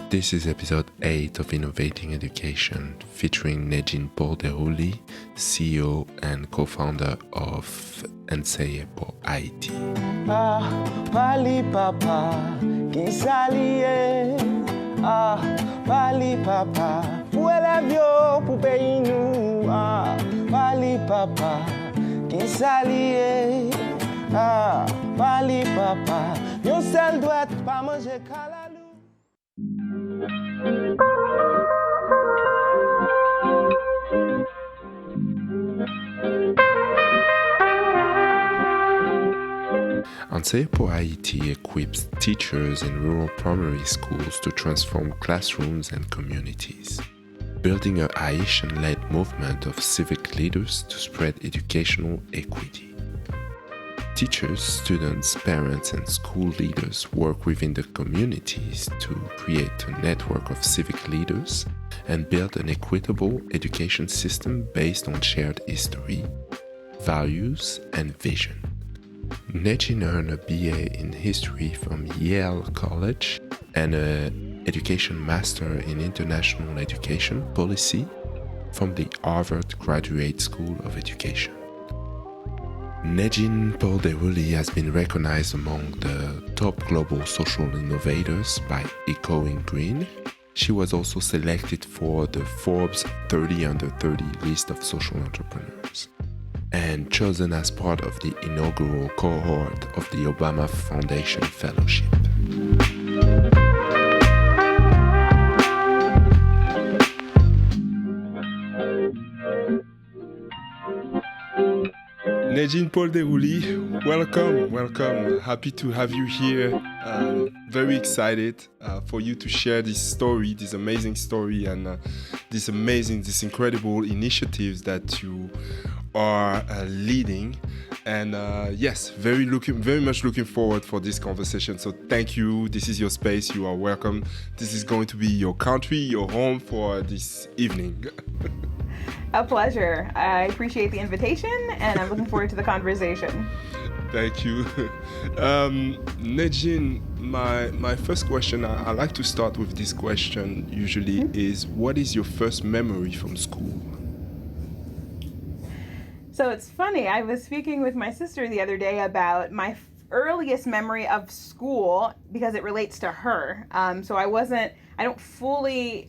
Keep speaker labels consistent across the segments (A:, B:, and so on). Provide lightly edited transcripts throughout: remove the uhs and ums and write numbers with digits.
A: This is episode 8 of Innovating Education, featuring Nedgine Paul Deroly, CEO and co-founder of Anseye pour Haiti.
B: Ah, pali papa, qui s'allie. Ah, pali papa, pour élève yo, pour pays nous. Ah, pali papa, qui s'allie. Ah, pali papa, yon seul doit pas manger kalalou.
A: Anseye pour Haiti equips teachers in rural primary schools to transform classrooms and communities, building a Haitian-led movement of civic leaders to spread educational equity. Teachers, students, parents, and school leaders work within the communities to create a network of civic leaders and build an equitable education system based on shared history, values, and vision. Nedgine earned a BA in history from Yale College and an education master in international education policy from the Harvard Graduate School of Education. Nedgine Paul Deroly has been recognized among the top global social innovators by Echoing Green. She was also selected for the Forbes 30 under 30 list of social entrepreneurs and chosen as part of the inaugural cohort of the Obama Foundation Fellowship. Nedgine Paul Deroly, welcome. Happy to have you here. Very excited for you to share this story, this amazing story, and this incredible initiatives that you are leading. And yes, very much looking forward for this conversation. So thank you. This is your space. You are welcome. This is going to be your country, your home for this evening.
C: A pleasure. I appreciate the invitation, and I'm looking forward to the conversation.
A: Thank you. Nedgine, my first question, I like to start with this question usually, is what is your first memory from school?
C: So it's funny, I was speaking with my sister the other day about my earliest memory of school because it relates to her. So I don't fully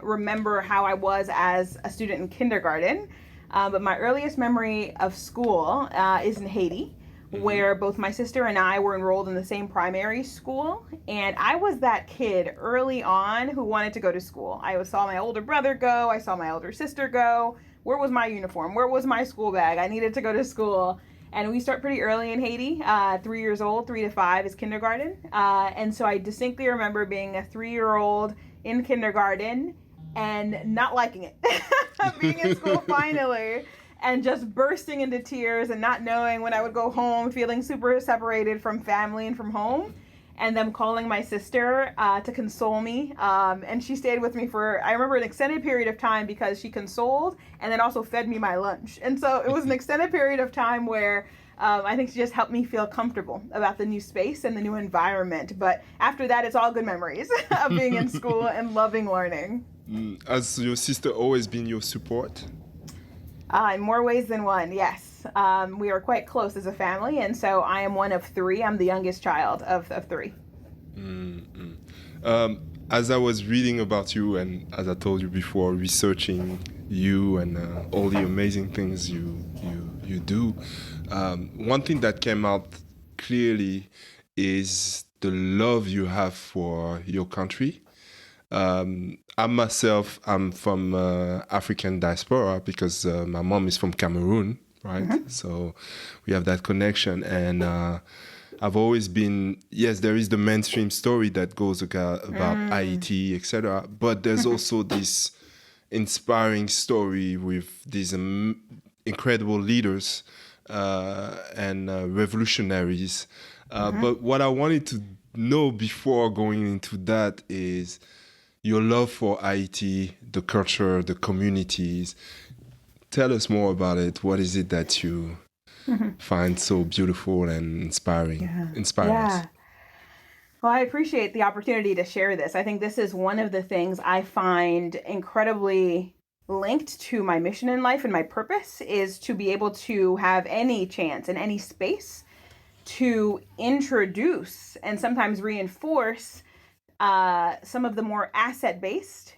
C: remember how I was as a student in kindergarten, but my earliest memory of school is in Haiti, where both my sister and I were enrolled in the same primary school. And I was that kid early on who wanted to go to school. I saw my older brother go, I saw my older sister go. Where was my uniform? Where was my school bag? I needed to go to school. And we start pretty early in Haiti, 3 years old, 3 to 5 is kindergarten. And so I distinctly remember being a 3-year-old in kindergarten and not liking it, being in school finally, and just bursting into tears and not knowing when I would go home, feeling super separated from family and from home. And them calling my sister to console me. And she stayed with me for, I remember, an extended period of time because she consoled and then also fed me my lunch. And so it was an extended period of time where I think she just helped me feel comfortable about the new space and the new environment. But after that, it's all good memories of being in school and loving learning.
A: Has your sister always been your support?
C: In more ways than one, yes. We are quite close as a family, and so I am one of 3. I'm the youngest child of 3.
A: As I was reading about you, and as I told you before, researching you and all the amazing things you do, one thing that came out clearly is the love you have for your country. I'm from African diaspora because my mom is from Cameroon, right? Mm-hmm. So we have that connection. And I've always been, yes, there is the mainstream story that goes about Ayiti, etc. But there's also this inspiring story with these incredible leaders and revolutionaries. But what I wanted to know before going into that is your love for Haiti, the culture, the communities. Tell us more about it. What is it that you find so beautiful and inspiring?
C: Yeah. Well, I appreciate the opportunity to share this. I think this is one of the things I find incredibly linked to my mission in life, and my purpose is to be able to have any chance and any space to introduce and sometimes reinforce some of the more asset-based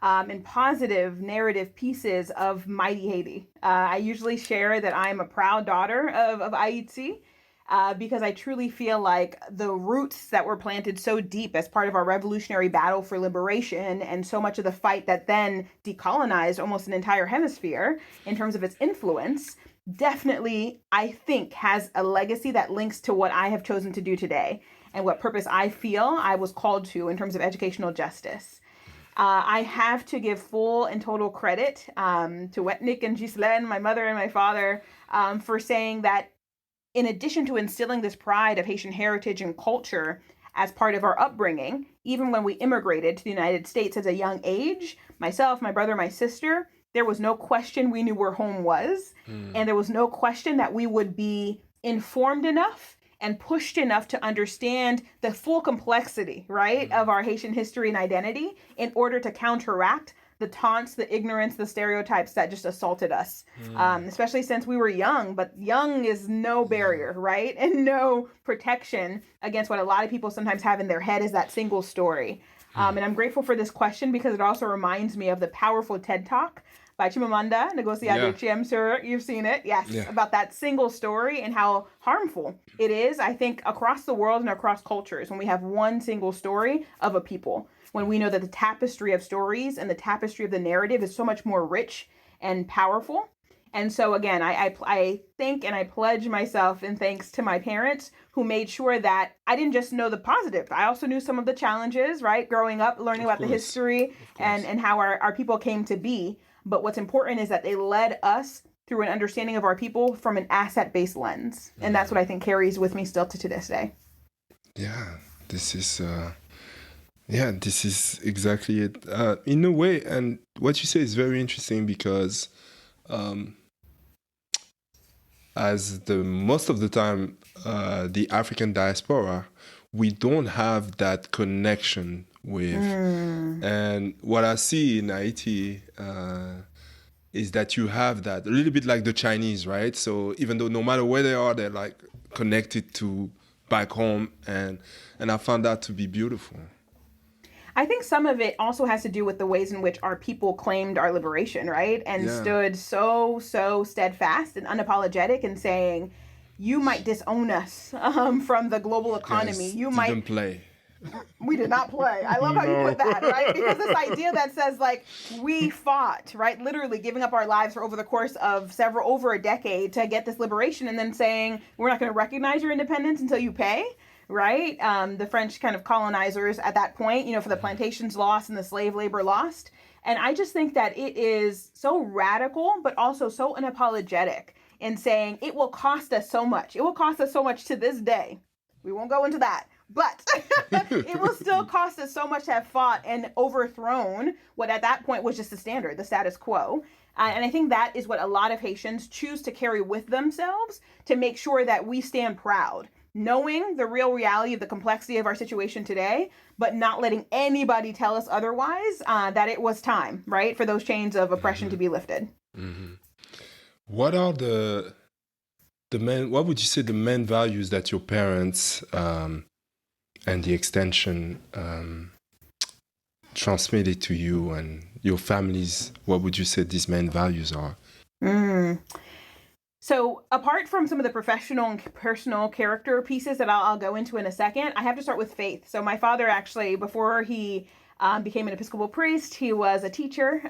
C: and positive narrative pieces of mighty Haiti. I usually share that I'm a proud daughter of Ayiti, because I truly feel like the roots that were planted so deep as part of our revolutionary battle for liberation, and so much of the fight that then decolonized almost an entire hemisphere in terms of its influence, definitely, I think, has a legacy that links to what I have chosen to do today and what purpose I feel I was called to in terms of educational justice. I have to give full and total credit to Wetnik and Ghislaine, my mother and my father, for saying that in addition to instilling this pride of Haitian heritage and culture as part of our upbringing, even when we immigrated to the United States at a young age, myself, my brother, my sister, there was no question we knew where home was. And there was no question that we would be informed enough and pushed enough to understand the full complexity, right, of our Haitian history and identity in order to counteract the taunts, the ignorance, the stereotypes that just assaulted us, especially since we were young. But young is no barrier, right? And no protection against what a lot of people sometimes have in their head is that single story. And I'm grateful for this question because it also reminds me of the powerful TED Talk by Chimamanda Ngozi Adichie. I'm sure you've seen it. Yes, about that single story and how harmful it is, I think, across the world and across cultures when we have one single story of a people. When we know that the tapestry of stories and the tapestry of the narrative is so much more rich and powerful. And so again, I think and I pledge myself in thanks to my parents who made sure that I didn't just know the positive. I also knew some of the challenges, right? Growing up, learning about the history and how our people came to be. But what's important is that they led us through an understanding of our people from an asset-based lens. And that's what I think carries with me still to this day.
A: Yeah, this is... this is exactly it. In a way, and what you say is very interesting because most of the time, the African diaspora, we don't have that connection with. And what I see in Haiti is that you have that, a little bit like the Chinese, right? So even though no matter where they are, they're like connected to back home. And I found that to be beautiful.
C: I think some of it also has to do with the ways in which our people claimed our liberation, right? And stood so steadfast and unapologetic in saying, you might disown us from the global economy.
A: Yes,
C: you might
A: didn't play.
C: We did not play. I love how you put that, right? Because this idea that says like we fought, right? Literally giving up our lives for over the course of over a decade to get this liberation, and then saying we're not going to recognize your independence until you pay. Right? The French kind of colonizers at that point, for the plantations lost and the slave labor lost. And I just think that it is so radical, but also so unapologetic in saying it will cost us so much. It will cost us so much to this day. We won't go into that. But it will still cost us so much to have fought and overthrown what at that point was just the standard, the status quo. And I think that is what a lot of Haitians choose to carry with themselves to make sure that we stand proud, knowing the real reality of the complexity of our situation today, but not letting anybody tell us otherwise, that it was time, right, for those chains of oppression to be lifted.
A: What are what would you say the main values that your parents and the extension transmitted to you and your families? What would you say these main values are?
C: So apart from some of the professional and personal character pieces that I'll go into in a second, I have to start with faith. So my father actually, before he became an Episcopal priest, he was a teacher.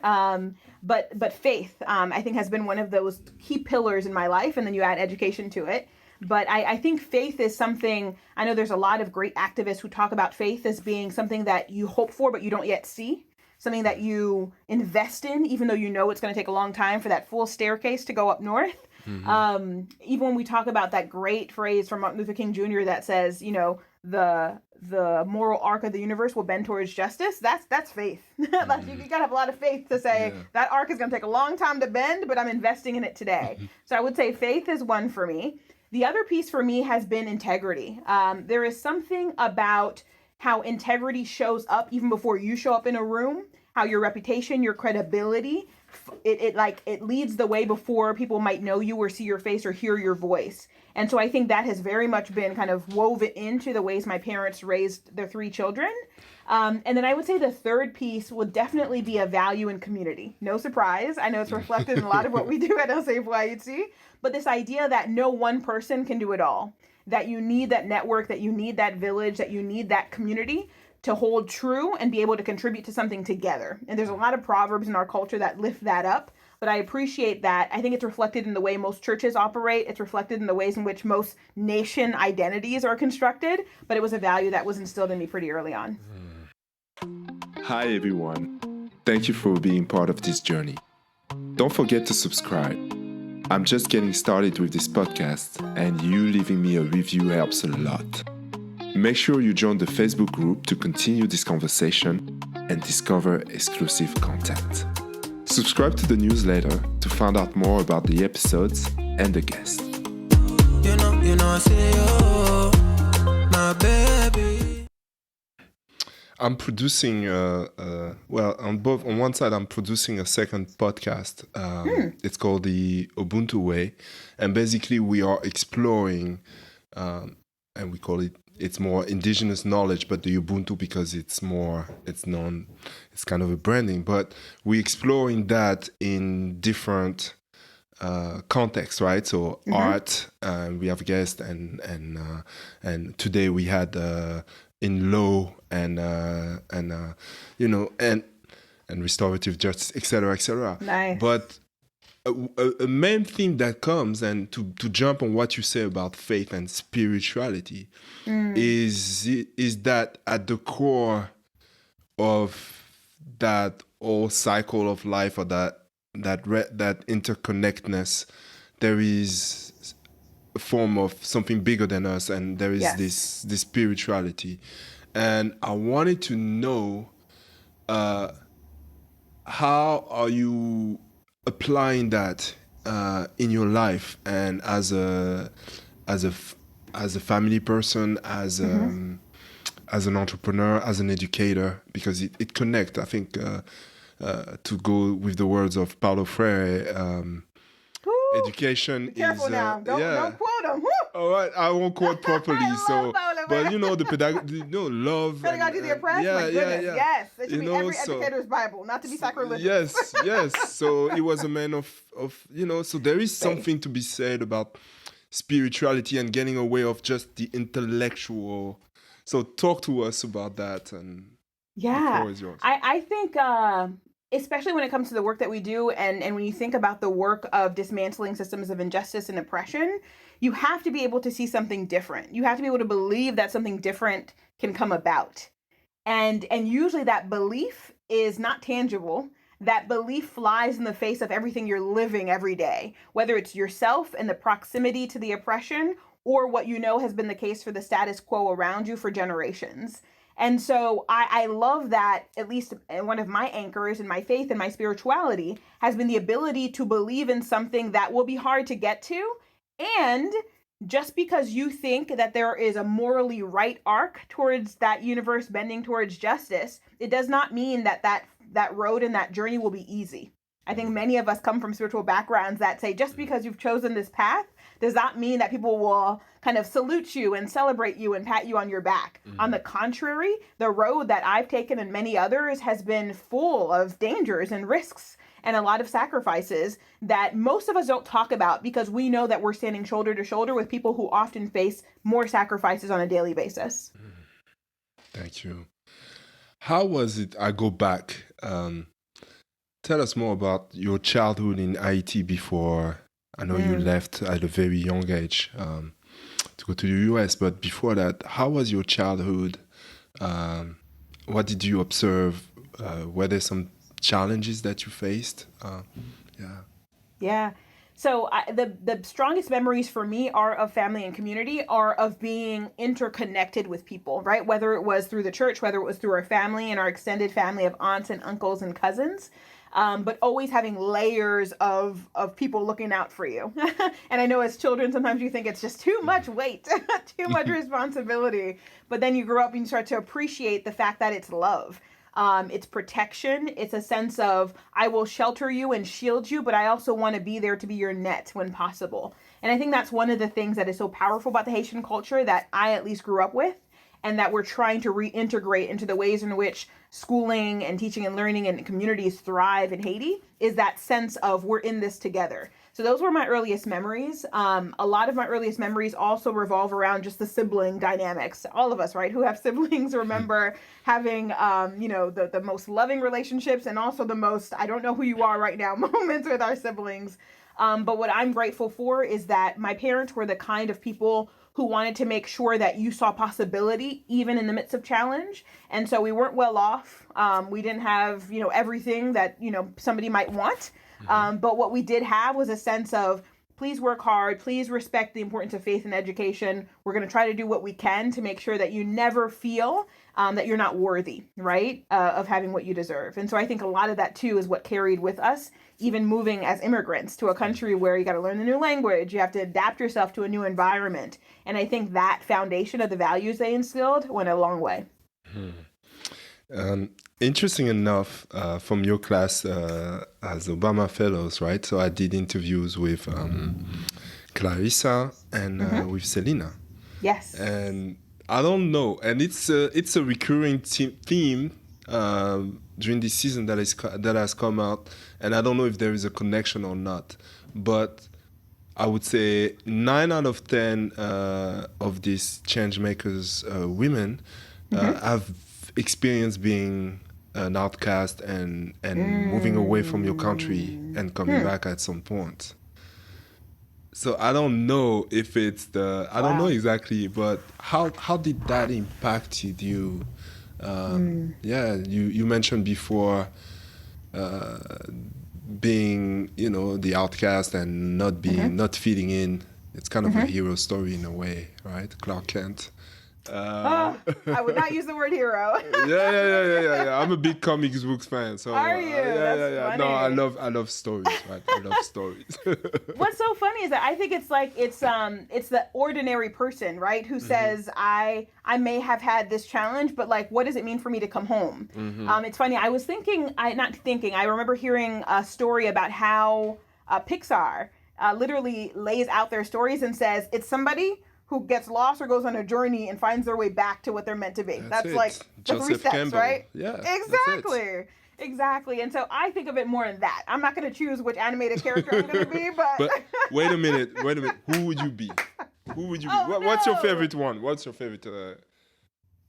C: But faith, I think, has been one of those key pillars in my life. And then you add education to it. But I think faith is something, I know there's a lot of great activists who talk about faith as being something that you hope for, but you don't yet see. Something that you invest in, even though you know it's going to take a long time for that full staircase to go up north. Even when we talk about that great phrase from Martin Luther King Jr. that says, the moral arc of the universe will bend towards justice. That's faith. Like, you gotta have a lot of faith to say that arc is going to take a long time to bend, but I'm investing in it today. So I would say faith is one for me. The other piece for me has been integrity. There is something about how integrity shows up even before you show up in a room, how your reputation, your credibility, it leads the way before people might know you or see your face or hear your voice. And so I think that has very much been kind of woven into the ways my parents raised their three children. And then I would say the third piece would definitely be a value in community. No surprise. I know it's reflected in a lot of what we do at Anseye for Ayiti, but this idea that no one person can do it all, that you need that network, that you need that village, that you need that community to hold true and be able to contribute to something together. And there's a lot of proverbs in our culture that lift that up, but I appreciate that. I think it's reflected in the way most churches operate. It's reflected in the ways in which most nation identities are constructed, but it was a value that was instilled in me pretty early on.
A: Hi everyone. Thank you for being part of this journey. Don't forget to subscribe. I'm just getting started with this podcast, and you leaving me a review helps a lot. Make sure you join the Facebook group to continue this conversation and discover exclusive content. Subscribe to the newsletter to find out more about the episodes and the guests.
B: I say, oh, my baby.
A: I'm producing, on one side, I'm producing a second podcast. It's called the Ubuntu Way. And basically we are exploring, and we call it, it's more indigenous knowledge, but the Ubuntu because it's kind of a branding, but we're exploring that in different contexts, right? So art, we have guests, and today we had in law and restorative justice, etc., etc.
C: Nice.
A: But a main theme that comes, and to jump on what you say about faith and spirituality, is that at the core of that whole cycle of life, or that interconnectedness, there is a form of something bigger than us, and there is this spirituality. And I wanted to know, how are you applying that in your life, and as a family person, as an entrepreneur, as an educator, because it connects. I think to go with the words of Paulo Freire, education is.
C: Careful now! Don't quote him.
A: All right, I won't quote properly. But the pedagogy, love.
C: Pedagogy of the oppressed. My goodness, yes. It should be every educator's Bible, not to be sacrilegious.
A: Yes. So he was a man of. So there is something to be said about spirituality and getting away of just the intellectual. So talk to us about that, and the floor is yours.
C: I think. Especially when it comes to the work that we do, and when you think about the work of dismantling systems of injustice and oppression, you have to be able to see something different. You have to be able to believe that something different can come about. And usually that belief is not tangible. That belief flies in the face of everything you're living every day, whether it's yourself and the proximity to the oppression, or what you know has been the case for the status quo around you for generations. And so I love that, at least one of my anchors in my faith and my spirituality has been the ability to believe in something that will be hard to get to. And just because you think that there is a morally right arc towards that universe bending towards justice, it does not mean that road and that journey will be easy. I think many of us come from spiritual backgrounds that say just because you've chosen this path does not mean that people will kind of salute you and celebrate you and pat you on your back. On the contrary, the road that I've taken and many others has been full of dangers and risks and a lot of sacrifices that most of us don't talk about, because we know that we're standing shoulder to shoulder with people who often face more sacrifices on a daily basis.
A: Thank you. How was it? I go back. Tell us more about your childhood in Haiti before. I know you left at a very young age to go to the US, but before that, how was your childhood? What did you observe? Were there some challenges that you faced?
C: Yeah. So the strongest memories for me are of family and community, are of being interconnected with people, right? Whether it was through the church, whether it was through our family and our extended family of aunts and uncles and cousins. but always having layers of people looking out for you. And I know as children, sometimes you think it's just too much weight, too much responsibility. But then you grow up and you start to appreciate the fact that it's love. It's protection. It's a sense of, I will shelter you and shield you, but I also want to be there to be your net when possible. And I think that's one of the things that is so powerful about the Haitian culture that I at least grew up with, and that we're trying to reintegrate into the ways in which schooling and teaching and learning and communities thrive in Haiti, is that sense of we're in this together. So those were my earliest memories. A lot of my earliest memories also revolve around just the sibling dynamics. All of us, right, who have siblings remember having, the most loving relationships and also the most, I don't know who you are right now, moments with our siblings. But what I'm grateful for is that my parents were the kind of people who wanted to make sure that you saw possibility even in the midst of challenge. And so we weren't well off. We didn't have, everything that, somebody might want. But what we did have was a sense of, please work hard, please respect the importance of faith and education. We're going to try to do what we can to make sure that you never feel that you're not worthy, right, of having what you deserve. And so I think a lot of that, too, is what carried with us, even moving as immigrants to a country where you got to learn a new language, you have to adapt yourself to a new environment. And I think that foundation of the values they instilled went a long way.
A: Interesting enough, from your class as Obama Fellows, right? So I did interviews with Clarissa and with Selena.
C: Yes.
A: And I don't know, and it's a recurring theme during this season that has come out, and I don't know if there is a connection or not, but I would say 9 out of 10 of these change makers, women, have experienced being an outcast and moving away from your country and coming back at some point. So I don't know if it's I don't know exactly, but how did that impact you? Yeah, you mentioned before being, the outcast and not fitting in. It's kind of a hero story in a way, right? Clark Kent.
C: I would not use the word hero.
A: Yeah. I'm a big comics books fan. So
C: are you?
A: Yeah.
C: Funny.
A: No, I love stories, right? I love stories.
C: What's so funny is that I think it's the ordinary person, right, who says I may have had this challenge, but like, what does it mean for me to come home? It's funny. I was I remember hearing a story about how Pixar literally lays out their stories and says it's somebody who gets lost or goes on a journey and finds their way back to what they're meant to be. That's like the
A: Joseph
C: 3 steps,
A: Campbell.
C: right?
A: Yeah,
C: Exactly. And so I think of it more in that. I'm not going to choose which animated character I'm going to be, but
A: wait a minute. Who would you be? What's your favorite one? What's your favorite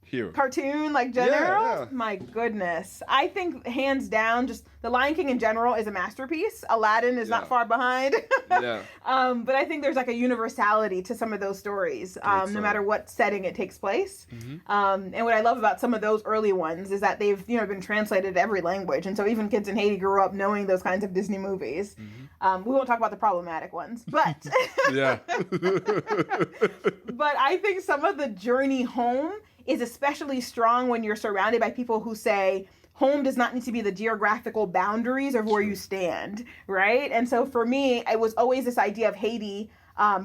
A: hero?
C: Cartoon, like general?
A: Yeah.
C: My goodness. I think hands down, just The Lion King in general is a masterpiece. Aladdin is not far behind.
A: Yeah.
C: But I think there's like a universality to some of those stories, no matter what setting it takes place. And what I love about some of those early ones is that they've been translated to every language. And so even kids in Haiti grew up knowing those kinds of Disney movies. We won't talk about the problematic ones, but
A: Yeah.
C: but I think some of the journey home is especially strong when you're surrounded by people who say home does not need to be the geographical boundaries of where you stand, right? And so for me, it was always this idea of Haiti,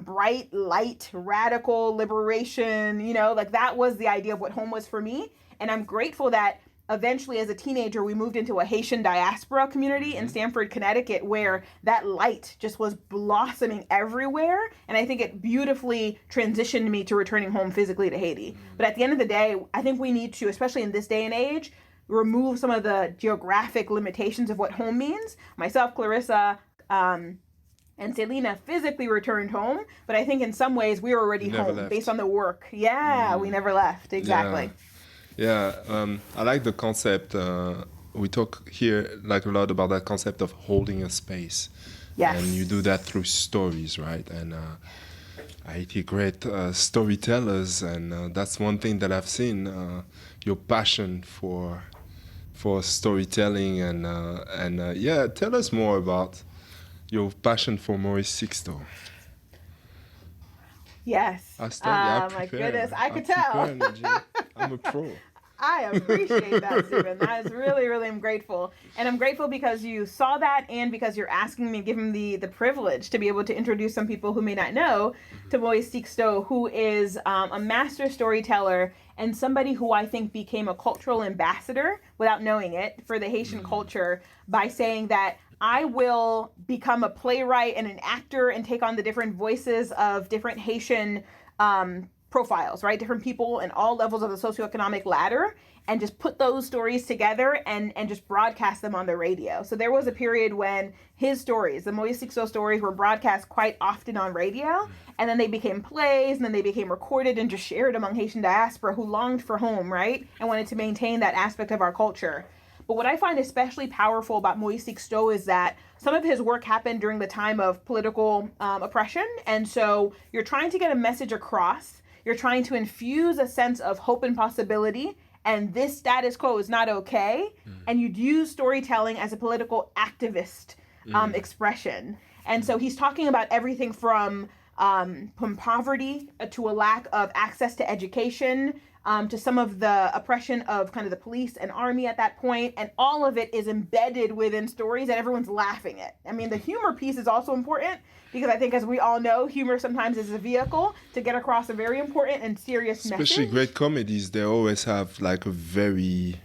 C: bright, light, radical liberation, like that was the idea of what home was for me. And I'm grateful that eventually as a teenager, we moved into a Haitian diaspora community in Stamford, Connecticut, where that light just was blossoming everywhere. And I think it beautifully transitioned me to returning home physically to Haiti. But at the end of the day, I think we need to, especially in this day and age, remove some of the geographic limitations of what home means. Myself, Clarissa, and Selena physically returned home, but I think in some ways we were already home
A: left.
C: based on the work. Yeah, we never left. Exactly.
A: Yeah, I like the concept. We talk here like a lot about that concept of holding a space.
C: Yes.
A: And you do that through stories, right? And Haiti great storytellers, and that's one thing that I've seen. Your passion for storytelling, and tell us more about your passion for Maurice Sixto.
C: Yes.
A: I
C: my goodness, I could tell.
A: I'm a pro.
C: I appreciate that, Stephen. That is really, really, I'm grateful. And I'm grateful because you saw that and because you're asking me, giving me the privilege to be able to introduce some people who may not know to Moise Sixto, who is a master storyteller and somebody who I think became a cultural ambassador without knowing it for the Haitian culture by saying that I will become a playwright and an actor and take on the different voices of different Haitian profiles, right? Different people in all levels of the socioeconomic ladder, and just put those stories together and just broadcast them on the radio. So there was a period when his stories, the Moise Sixto stories, were broadcast quite often on radio, and then they became plays, and then they became recorded and just shared among Haitian diaspora who longed for home, right? And wanted to maintain that aspect of our culture. But what I find especially powerful about Moise Sixto is that some of his work happened during the time of political oppression. And so you're trying to get a message across. You're trying to infuse a sense of hope and possibility. And this status quo is not okay. And you'd use storytelling as a political activist expression. And so he's talking about everything from poverty to a lack of access to education, to some of the oppression of kind of the police and army at that point. And all of it is embedded within stories that everyone's laughing at. I mean, the humor piece is also important because I think, as we all know, humor sometimes is a vehicle to get across a very important and serious message.
A: Especially great comedies, they always have like a very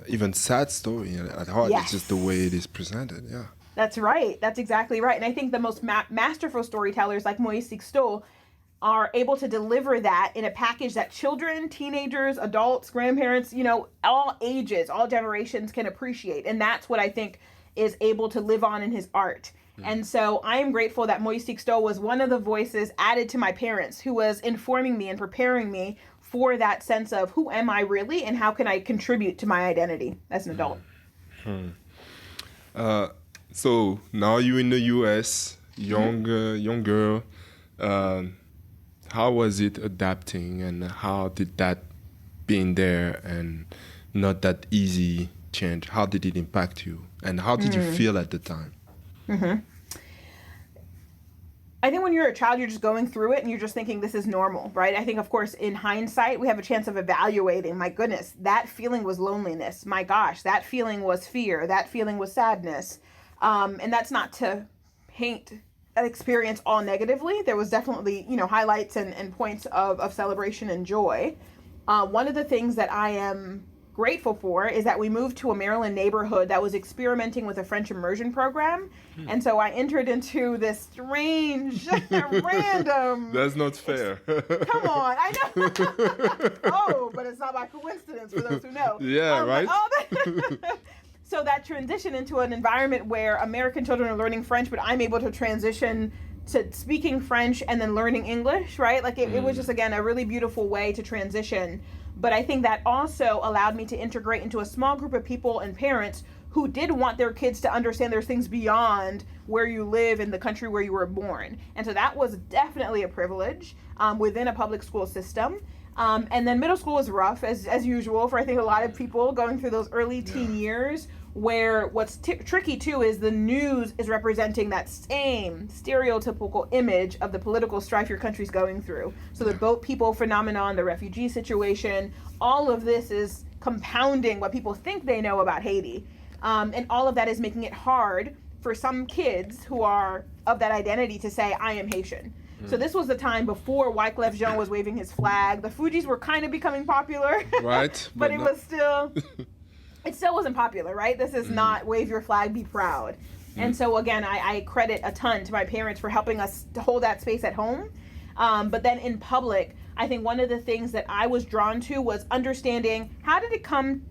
A: even sad story at heart.
C: Yes.
A: It's just the way it is presented, yeah.
C: That's right. That's exactly right. And I think the most masterful storytellers like Moise Sixto are able to deliver that in a package that children, teenagers, adults, grandparents, you know, all ages, all generations can appreciate. And that's what I think is able to live on in his art. And so I am grateful that Moise Sixto was one of the voices added to my parents who was informing me and preparing me for that sense of who am I really and how can I contribute to my identity as an adult.
A: So now you're in the US, young girl. How was it adapting, and how did that being there and not that easy change, how did it impact you, and how did you feel at the time?
C: I think when you're a child, you're just going through it and you're just thinking this is normal, right? I think, of course, in hindsight, we have a chance of evaluating, my goodness, that feeling was loneliness. My gosh, that feeling was fear. That feeling was sadness. And that's not to paint that experience all negatively. There was definitely, you know, highlights and points of celebration and joy. One of the things that I am grateful for is that we moved to a Maryland neighborhood that was experimenting with a French immersion program. And so I entered into this strange, random...
A: That's not fair.
C: Come on, I know. Oh, but it's not by coincidence for those who know.
A: Yeah, right?
C: So that transition into an environment where American children are learning French, but I'm able to transition to speaking French and then learning English, right? Like it was just, again, a really beautiful way to transition. But I think that also allowed me to integrate into a small group of people and parents who did want their kids to understand there's things beyond where you live in the country where you were born. And so that was definitely a privilege within a public school system. And then middle school was rough, as usual, for I think a lot of people going through those early teen years, where what's tricky too is the news is representing that same stereotypical image of the political strife your country's going through. So the boat people phenomenon, the refugee situation, all of this is compounding what people think they know about Haiti. And all of that is making it hard for some kids who are of that identity to say, I am Haitian. So this was the time before Wyclef Jean was waving his flag. The Fugees were kind of becoming popular.
A: Right.
C: but it was still... It still wasn't popular, right? This is not wave your flag, be proud. And so again, I credit a ton to my parents for helping us to hold that space at home. But then in public, I think one of the things that I was drawn to was understanding how did it come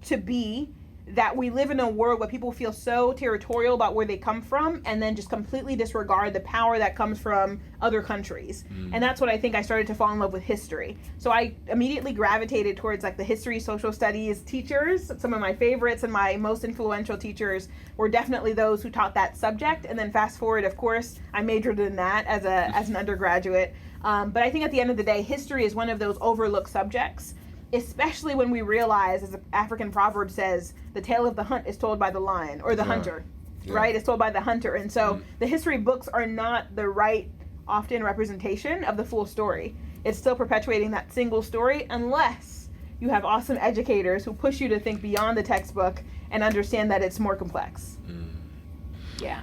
C: to be that we live in a world where people feel so territorial about where they come from and then just completely disregard the power that comes from other countries. And that's what I think I started to fall in love with history. So I immediately gravitated towards like the history, social studies teachers. Some of my favorites and my most influential teachers were definitely those who taught that subject. And then fast forward, of course, I majored in that as an undergraduate. But I think at the end of the day, history is one of those overlooked subjects, especially when we realize, as the African proverb says, the tale of the hunt is told by the lion or the hunter, right? It's told by the hunter. And so the history books are not the right, often, representation of the full story. It's still perpetuating that single story unless you have awesome educators who push you to think beyond the textbook and understand that it's more complex. Yeah.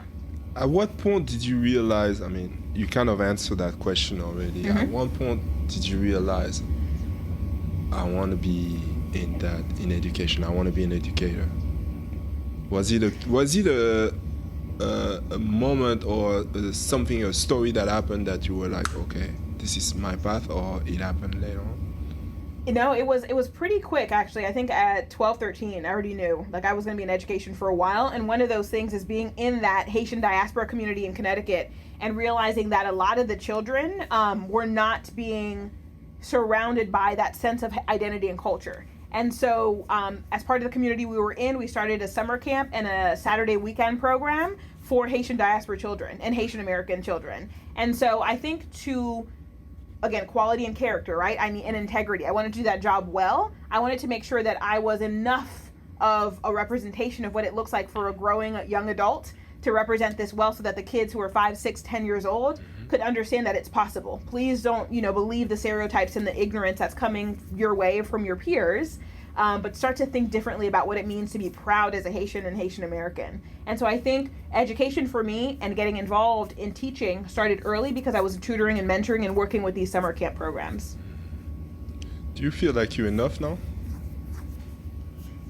A: At what point did you realize, I mean, you kind of answered that question already. At what point did you realize, I want to be in education, I want to be an educator? Was it a moment or something, a story that happened that you were like, okay, this is my path, or it happened later on?
C: You know, it was pretty quick, actually. I think at 12, 13, I already knew like I was going to be in education for a while. And one of those things is being in that Haitian diaspora community in Connecticut and realizing that a lot of the children were not being surrounded by that sense of identity and culture. And so as part of the community we were in, we started a summer camp and a Saturday weekend program for Haitian diaspora children and Haitian American children. And so I think again, quality and character, right? I mean, and integrity. I wanted to do that job well. I wanted to make sure that I was enough of a representation of what it looks like for a growing young adult to represent this well, so that the kids who are 5, 6, 10 years old could understand that it's possible. Please don't, believe the stereotypes and the ignorance that's coming your way from your peers, but start to think differently about what it means to be proud as a Haitian and Haitian American. And so I think education for me and getting involved in teaching started early because I was tutoring and mentoring and working with these summer camp programs.
A: Do you feel like you're enough now?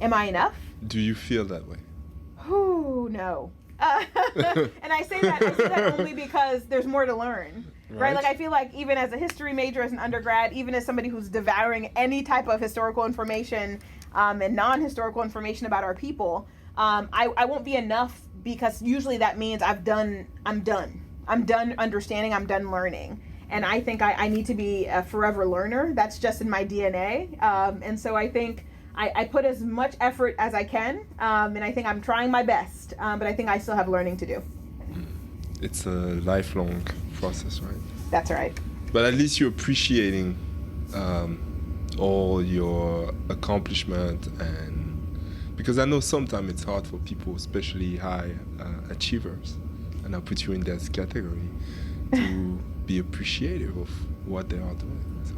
C: Am I enough?
A: Do you feel that way?
C: Oh, no. And I say that only because there's more to learn, right? Like I feel like even as a history major, as an undergrad, even as somebody who's devouring any type of historical information and non-historical information about our people, I won't be enough, because usually that means I'm done understanding, I'm done learning. And I think I need to be a forever learner. That's just in my DNA. And so I think I put as much effort as I can, and I think I'm trying my best, but I think I still have learning to do.
A: It's a lifelong process, right?
C: That's right.
A: But at least you're appreciating all your accomplishment, and because I know sometimes it's hard for people, especially high achievers, and I'll put you in that category, to be appreciative of what they are doing. So.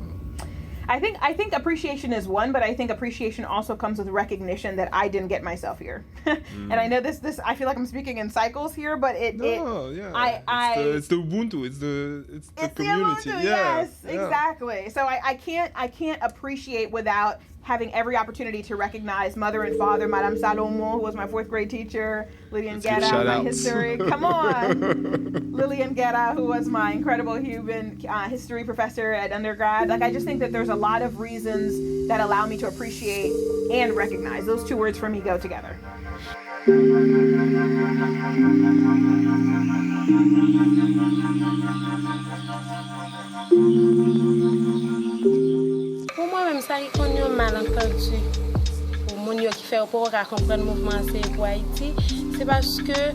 C: I think appreciation is one, but I think appreciation also comes with recognition that I didn't get myself here. And I know this I feel like I'm speaking in cycles here, but it's the
A: Ubuntu, it's the community.
C: The Ubuntu, yes, exactly. So I can't appreciate without having every opportunity to recognize mother and father, Madame Salomo, who was my 4th grade teacher, Lillian Guerra, my history. Come on. Lillian Guerra, who was my incredible human history professor at undergrad. Like, I just think that there's a lot of reasons that allow me to appreciate and recognize. Those two words for me go together.
D: Pour moi-même, ça y est qu'on y a malentendu. Pour mon yo qui fait pour comprendre le mouvement Anseye pour Haïti, c'est parce que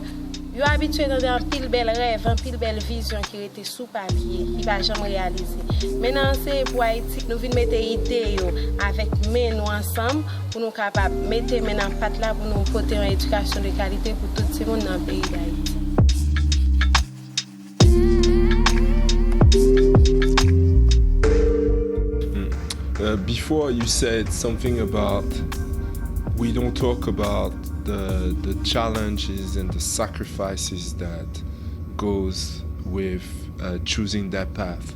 D: yo habitué dans un pile bel rêve, un pile belle vision qui était sous papier, qui va jamais réaliser. Maintenant Anseye pour Haïti, nous venons mettre idée yo avec nous ensemble pour nous capables mettre main dans patte là pour nous porter une éducation de qualité pour tout le monde dans le pays d'Haïti.
A: Before you said something about we don't talk about the challenges and the sacrifices that goes with choosing that path.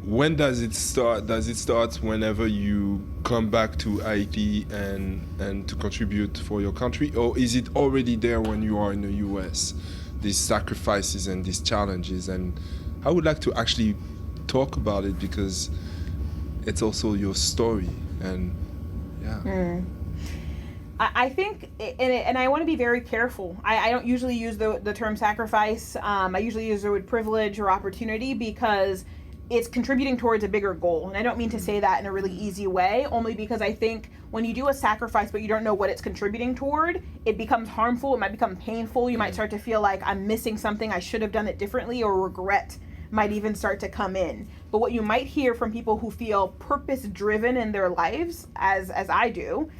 A: When does it start? Does it start whenever you come back to Haiti and to contribute for your country, or is it already there when you are in the US? These sacrifices and these challenges, and I would like to actually talk about it because it's also your story, and
C: I think, and I want to be very careful. I don't usually use the term sacrifice. I usually use the word privilege or opportunity because it's contributing towards a bigger goal. And I don't mean to say that in a really easy way, only because I think when you do a sacrifice but you don't know what it's contributing toward, it becomes harmful, it might become painful, you might start to feel like I'm missing something, I should have done it differently, or regret might even start to come in. But what you might hear from people who feel purpose-driven in their lives, as I do,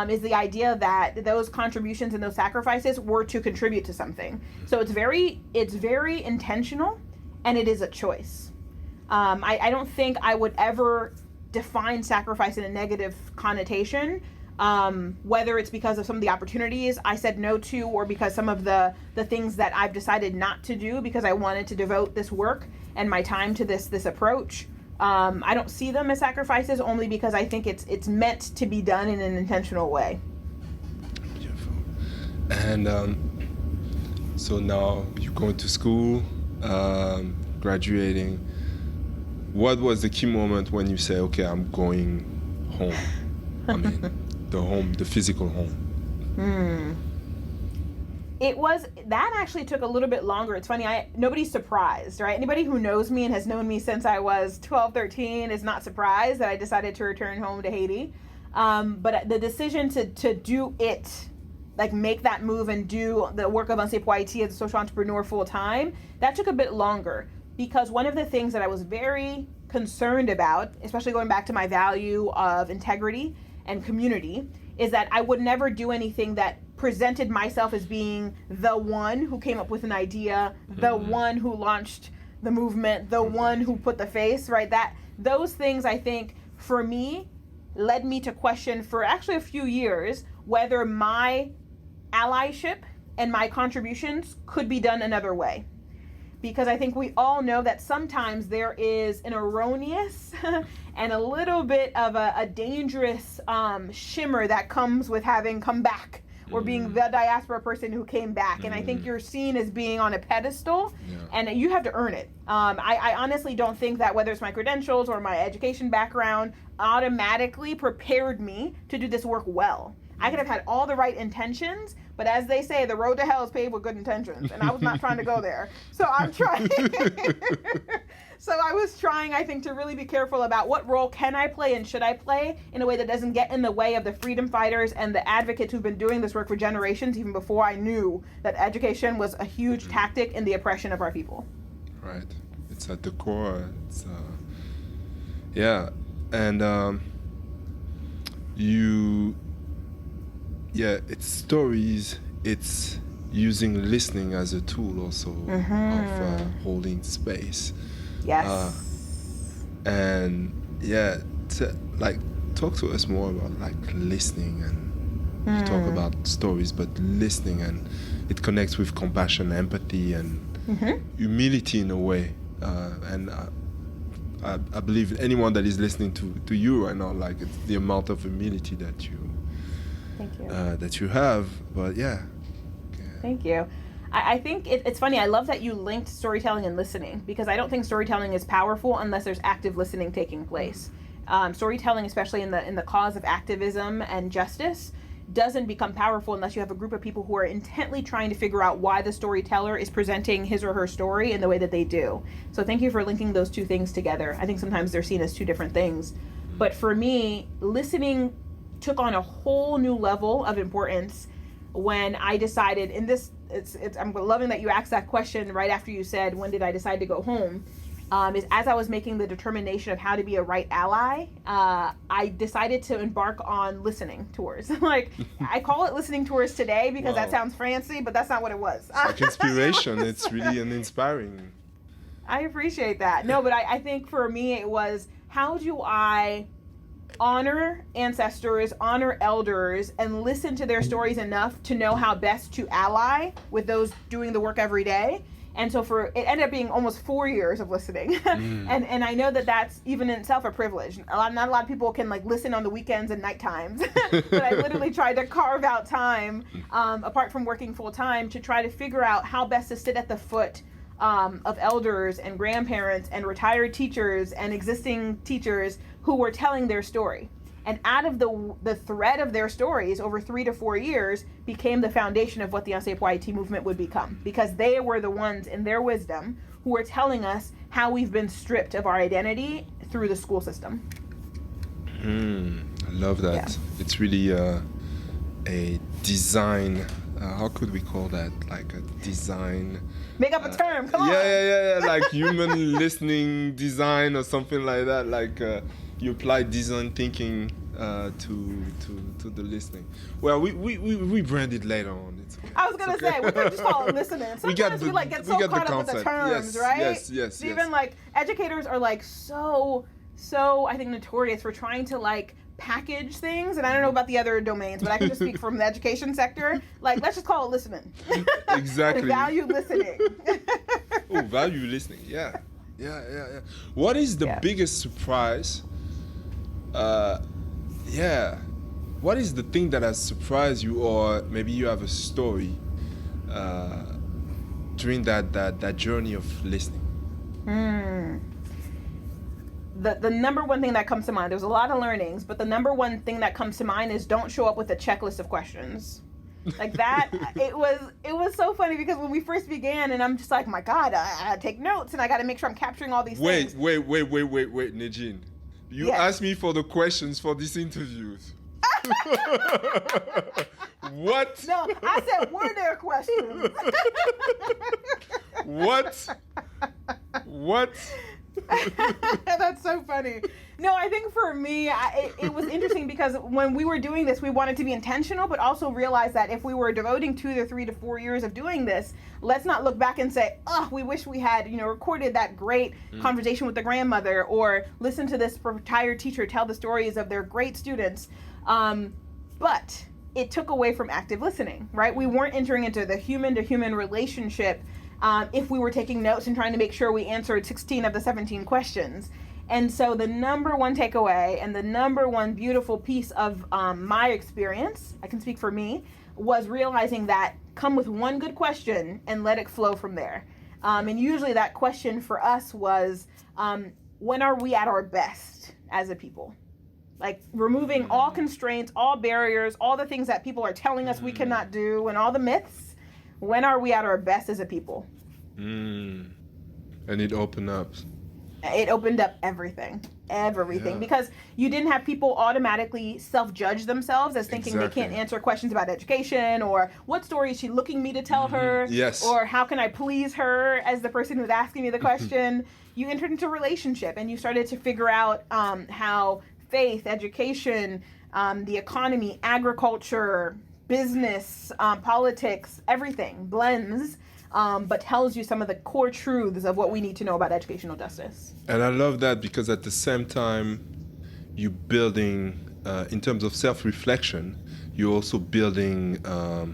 C: is the idea that those contributions and those sacrifices were to contribute to something. So it's very intentional, and it is a choice. I don't think I would ever define sacrifice in a negative connotation, whether it's because of some of the opportunities I said no to, or because some of the things that I've decided not to do because I wanted to devote this work and my time to this approach. I don't see them as sacrifices, only because I think it's meant to be done in an intentional way.
A: Beautiful. And so now you're going to school, graduating. What was the key moment when you say, okay, I'm going home? I mean, the physical home.
C: It was, that actually took a little bit longer. It's funny, nobody's surprised, right? Anybody who knows me and has known me since I was 12, 13 is not surprised that I decided to return home to Haiti. But the decision to do it, like make that move and do the work of Anseye pour Haiti as a social entrepreneur full time, that took a bit longer. Because one of the things that I was very concerned about, especially going back to my value of integrity and community, is that I would never do anything that presented myself as being the one who came up with an idea, the one who launched the movement, the one who put the face, right? Those things, I think, for me, led me to question for actually a few years whether my allyship and my contributions could be done another way. Because I think we all know that sometimes there is an erroneous and a little bit of a dangerous shimmer that comes with having come back, or being the diaspora person who came back. And I think you're seen as being on a pedestal, and you have to earn it. I honestly don't think that whether it's my credentials or my education background automatically prepared me to do this work well. I could have had all the right intentions, but as they say, the road to hell is paved with good intentions, and I was not trying to go there. So I'm trying. So I was trying, I think, to really be careful about what role can I play and should I play in a way that doesn't get in the way of the freedom fighters and the advocates who've been doing this work for generations, even before I knew that education was a huge tactic in the oppression of our people.
A: Right. It's at the core. It's and it's stories. It's using listening as a tool also of holding space.
C: Yes.
A: And talk to us more about like listening, and you talk about stories, but listening, and it connects with compassion, empathy, and humility in a way. And I believe anyone that is listening to you right now, like, it's the amount of humility that you that you have. But
C: Thank you. I think it's funny. I love that you linked storytelling and listening, because I don't think storytelling is powerful unless there's active listening taking place. Storytelling, especially in the cause of activism and justice, doesn't become powerful unless you have a group of people who are intently trying to figure out why the storyteller is presenting his or her story in the way that they do. So thank you for linking those two things together. I think sometimes they're seen as two different things. But for me, listening took on a whole new level of importance when I decided, I'm loving that you asked that question right after you said, when did I decide to go home? Is as I was making the determination of how to be a right ally, I decided to embark on listening tours. Like, I call it listening tours today because that sounds fancy, but that's not what it was.
A: It's like inspiration. It's really an inspiring.
C: I appreciate that. No, but I think for me it was, how do I honor ancestors, honor elders, and listen to their stories enough to know how best to ally with those doing the work every day. And so it ended up being almost 4 years of listening. And I know that that's even in itself a privilege. Not a lot of people can like listen on the weekends and night times, but I literally tried to carve out time, apart from working full time, to try to figure out how best to sit at the foot of elders and grandparents and retired teachers and existing teachers who were telling their story. And out of the thread of their stories over 3 to 4 years became the foundation of what the Anseye pour Haiti movement would become, because they were the ones in their wisdom who were telling us how we've been stripped of our identity through the school system.
A: I love that. Yeah. It's really a design, how could we call that? Like a design.
C: Make up a term, come on.
A: Yeah, like human listening design or something like that. Like you apply design thinking to the listening. Well, we brand it later on. It's okay.
C: I was gonna say we could just call it listening. Sometimes we get so caught up with the terms, right?
A: Yes.
C: Even like educators are like so so, I think, notorious for trying to like package things, and I don't know about the other domains, but I can just speak from the education sector. Like, let's just call it listening.
A: Exactly.
C: Value listening.
A: Oh, value listening. Yeah. What is the biggest surprise? What is the thing that has surprised you, or maybe you have a story during that journey of listening?
C: The number one thing that comes to mind, there's a lot of learnings, but the number one thing that comes to mind is don't show up with a checklist of questions. Like that, it was so funny because when we first began, and I'm just like, my God, I take notes and I got to make sure I'm capturing all these things.
A: Wait, Nedgine. You asked me for the questions for these interviews. What?
C: No, I said, were there questions?
A: What?
C: That's so funny. No, I think for me, it was interesting because when we were doing this, we wanted to be intentional, but also realize that if we were devoting 2 to 3 to 4 years of doing this, let's not look back and say, oh, we wish we had, recorded that great conversation with the grandmother, or listen to this retired teacher tell the stories of their great students. But it took away from active listening, right? We weren't entering into the human-to-human relationship if we were taking notes and trying to make sure we answered 16 of the 17 questions. And so the number one takeaway and the number one beautiful piece of my experience, I can speak for me, was realizing that come with one good question and let it flow from there. And usually that question for us was, when are we at our best as a people? Like removing all constraints, all barriers, all the things that people are telling us we cannot do, and all the myths. When are we at our best as a people? And
A: it opened up.
C: It opened up everything, because you didn't have people automatically self-judge themselves as thinking they can't answer questions about education, or what story is she looking me to tell her, or how can I please her as the person who's asking me the question. You entered into a relationship and you started to figure out how faith, education, the economy, agriculture, business, politics, everything blends, but tells you some of the core truths of what we need to know about educational justice.
A: And I love that because at the same time, you're building, in terms of self-reflection, you're also building a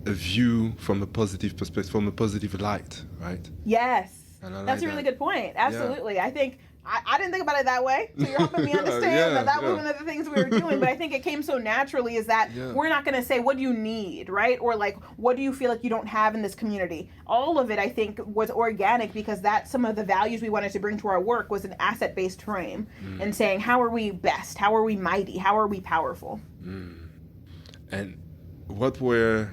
A: view from a positive perspective, from a positive light, right?
C: Yes,
A: that's
C: a really good point. Absolutely. Yeah. I think I didn't think about it that way, so you're helping me understand that was one of the things we were doing, but I think it came so naturally is that we're not going to say, what do you need, right? Or like, what do you feel like you don't have in this community? All of it, I think, was organic because that's some of the values we wanted to bring to our work was an asset-based frame and saying, how are we best? How are we mighty? How are we powerful?
A: And what were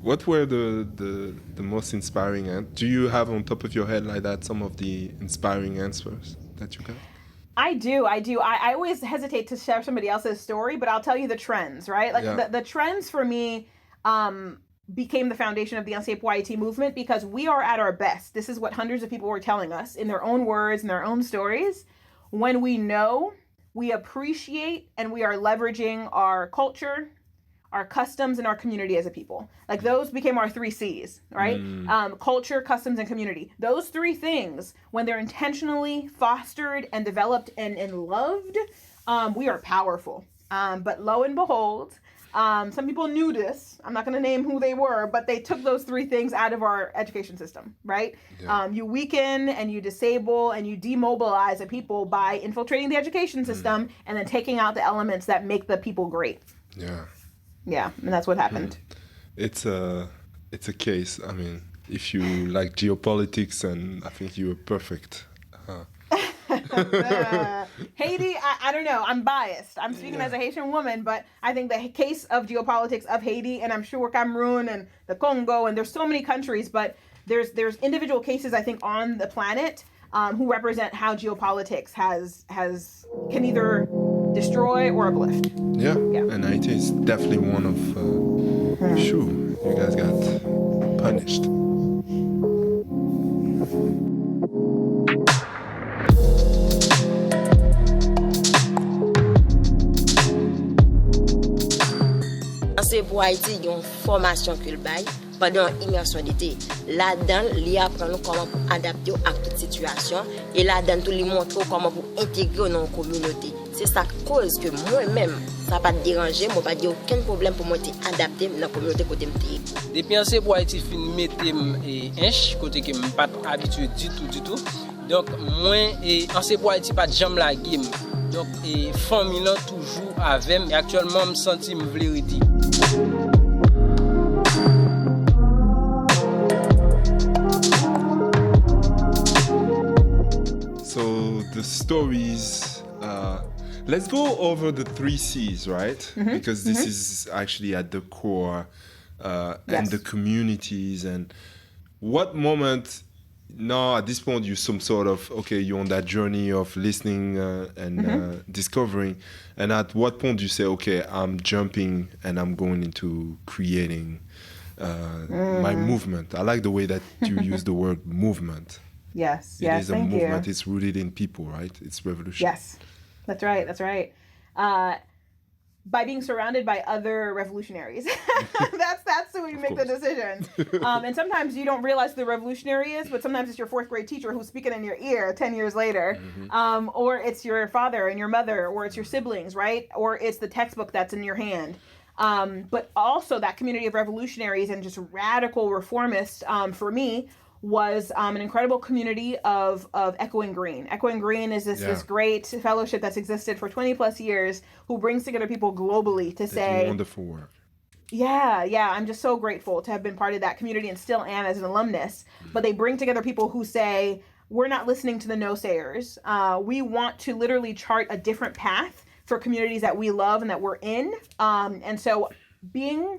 A: the most inspiring, do you have on top of your head like that some of the inspiring answers that you got?
C: I do. I always hesitate to share somebody else's story, but I'll tell you the trends, right? Like the trends for me became the foundation of the Anseye pour Ayiti movement because we are at our best. This is what hundreds of people were telling us in their own words, in their own stories. When we know, we appreciate, and we are leveraging our culture, our customs, and our community as a people. Like those became our 3 C's, right? Culture, customs, and community. Those 3 things, when they're intentionally fostered and developed and loved, we are powerful. But lo and behold, some people knew this. I'm not going to name who they were, but they took those 3 things out of our education system, right? You weaken and you disable and you demobilize a people by infiltrating the education system and then taking out the elements that make the people great. Yeah, and that's what happened.
A: It's a case. I mean, if you like geopolitics, and I think you were perfect.
C: Haiti, I don't know. I'm biased. I'm speaking as a Haitian woman, but I think the case of geopolitics of Haiti, and I'm sure Cameroon and the Congo, and there's so many countries, but there's individual cases I think on the planet who represent how geopolitics can either destroy or uplift.
A: Yeah. And Haiti is definitely one of. You guys got punished.
E: Anseye pour Haiti, il y a une formation que le bail pendant l'immersion d'été. Là-dedans, il apprend comment pour adapter à toute situation et là-dedans, tout lui montre comment pour intégrer dans la communauté. C'est ça cause que moi-même, ça n'a pas dérangé, moi pas dit aucun problème pour moi adapter dans la communauté côté m'été.
F: Depuis Anseye pour Haïti fin mettre inch côté que me pas habitué du tout. Donc moi et Anseye pour Haïti pas jamais la game. Donc et famille là toujours avec et actuellement me senti me vérité.
A: So the stories, let's go over the 3 C's, right? Because this is actually at the core, and the communities. And what moment, now at this point, you're some sort of, okay, you're on that journey of listening and discovering. And at what point do you say, okay, I'm jumping and I'm going into creating my movement? I like the way that you use the word movement.
C: Yes,
A: It is a
C: thank
A: movement.
C: you.
A: It's rooted in people, right? It's revolution.
C: Yes, that's right. By being surrounded by other revolutionaries. that's who you make the decision. And sometimes you don't realize who the revolutionary is, but sometimes it's your 4th grade teacher who's speaking in your ear 10 years later. Or it's your father and your mother, or it's your siblings, right? Or it's the textbook that's in your hand. But also that community of revolutionaries and just radical reformists, for me, was an incredible community of Echoing Green. Echoing Green is this great fellowship that's existed for 20 plus years, who brings together people globally to say
A: Wonderful work.
C: Yeah, I'm just so grateful to have been part of that community and still am as an alumnus. But they bring together people who say, we're not listening to the no-sayers. We want to literally chart a different path for communities that we love and that we're in. And so being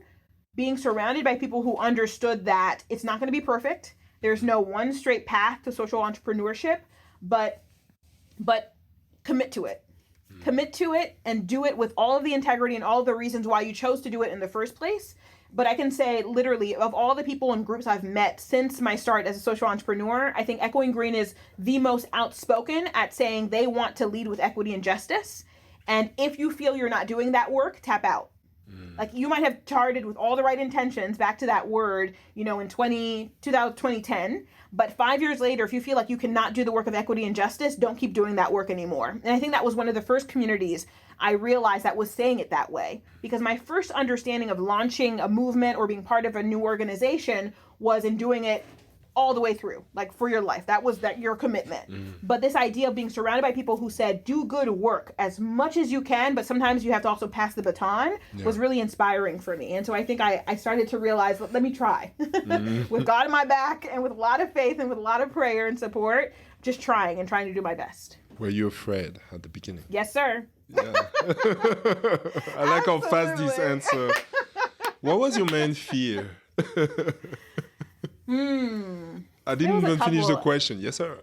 C: surrounded by people who understood that it's not going to be perfect. There's no one straight path to social entrepreneurship, but commit to it. Commit to it and do it with all of the integrity and all of the reasons why you chose to do it in the first place. But I can say literally, of all the people and groups I've met since my start as a social entrepreneur, I think Echoing Green is the most outspoken at saying they want to lead with equity and justice. And if you feel you're not doing that work, tap out. Like you might have started with all the right intentions, back to that word, in 2010. But 5 years later, if you feel like you cannot do the work of equity and justice, don't keep doing that work anymore. And I think that was one of the first communities I realized that was saying it that way. Because my first understanding of launching a movement or being part of a new organization was in doing it all the way through, like for your life. That was your commitment. But this idea of being surrounded by people who said, do good work as much as you can, but sometimes you have to also pass the baton, was really inspiring for me. And so I think I started to realize, let me try. With God in my back and with a lot of faith and with a lot of prayer and support, just trying to do my best.
A: Were you afraid at the beginning?
C: Yes, sir.
A: Yeah. I like how fast this answer. What was your main fear? I didn't even finish the question. Yes, sir.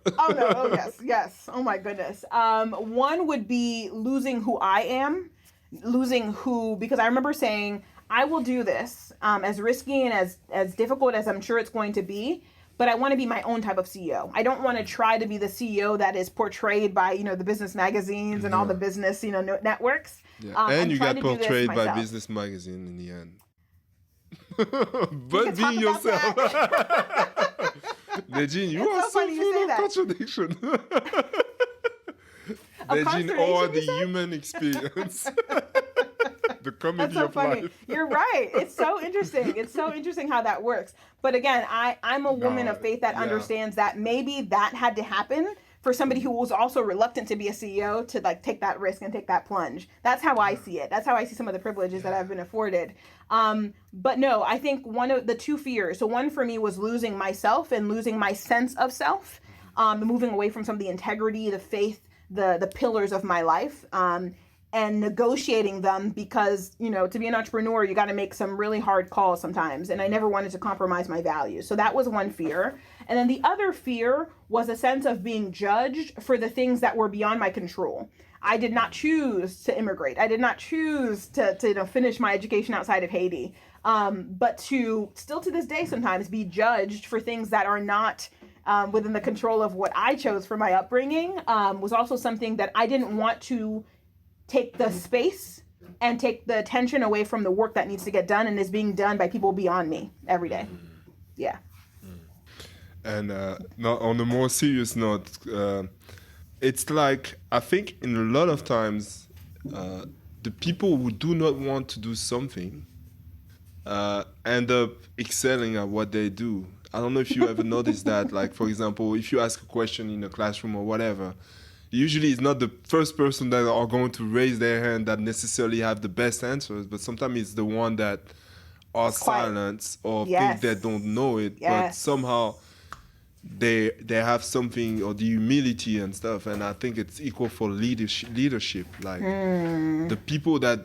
C: Yes. Oh my goodness. One would be losing who I am, because I remember saying, I will do this, as risky and as difficult as I'm sure it's going to be, but I want to be my own type of CEO. I don't want to try to be the CEO that is portrayed by, the business magazines and all the business, networks.
A: Yeah. And you got portrayed by business magazine in the end. But being yourself. Nedgine, you are so full of contradiction. Nedgine, or the human experience. The comedy of life.
C: You're right. It's so interesting. It's so interesting how that works. But again, I'm a woman of faith that understands that maybe that had to happen for somebody who was also reluctant to be a CEO to take that risk and take that plunge. That's how I see it. That's how I see some of the privileges that I've been afforded. But no, I think one of the 2 fears. So one for me was losing myself and losing my sense of self, moving away from some of the integrity, the faith, the pillars of my life, and negotiating them because, to be an entrepreneur, you got to make some really hard calls sometimes. And I never wanted to compromise my values. So that was one fear. And then the other fear was a sense of being judged for the things that were beyond my control. I did not choose to immigrate. I did not choose to finish my education outside of Haiti. But to still to this day sometimes be judged for things that are not within the control of what I chose for my upbringing was also something that I didn't want to take the space and take the attention away from the work that needs to get done and is being done by people beyond me every day. Yeah.
A: And not on a more serious note, it's like, I think in a lot of times, the people who do not want to do something end up excelling at what they do. I don't know if you ever noticed that. Like, for example, if you ask a question in a classroom or whatever, usually it's not the first person that are going to raise their hand that necessarily have the best answers, but sometimes it's the one that are silent or think they don't know it, but somehow they have something, or the humility and stuff. And I think it's equal for leadership. Like the people that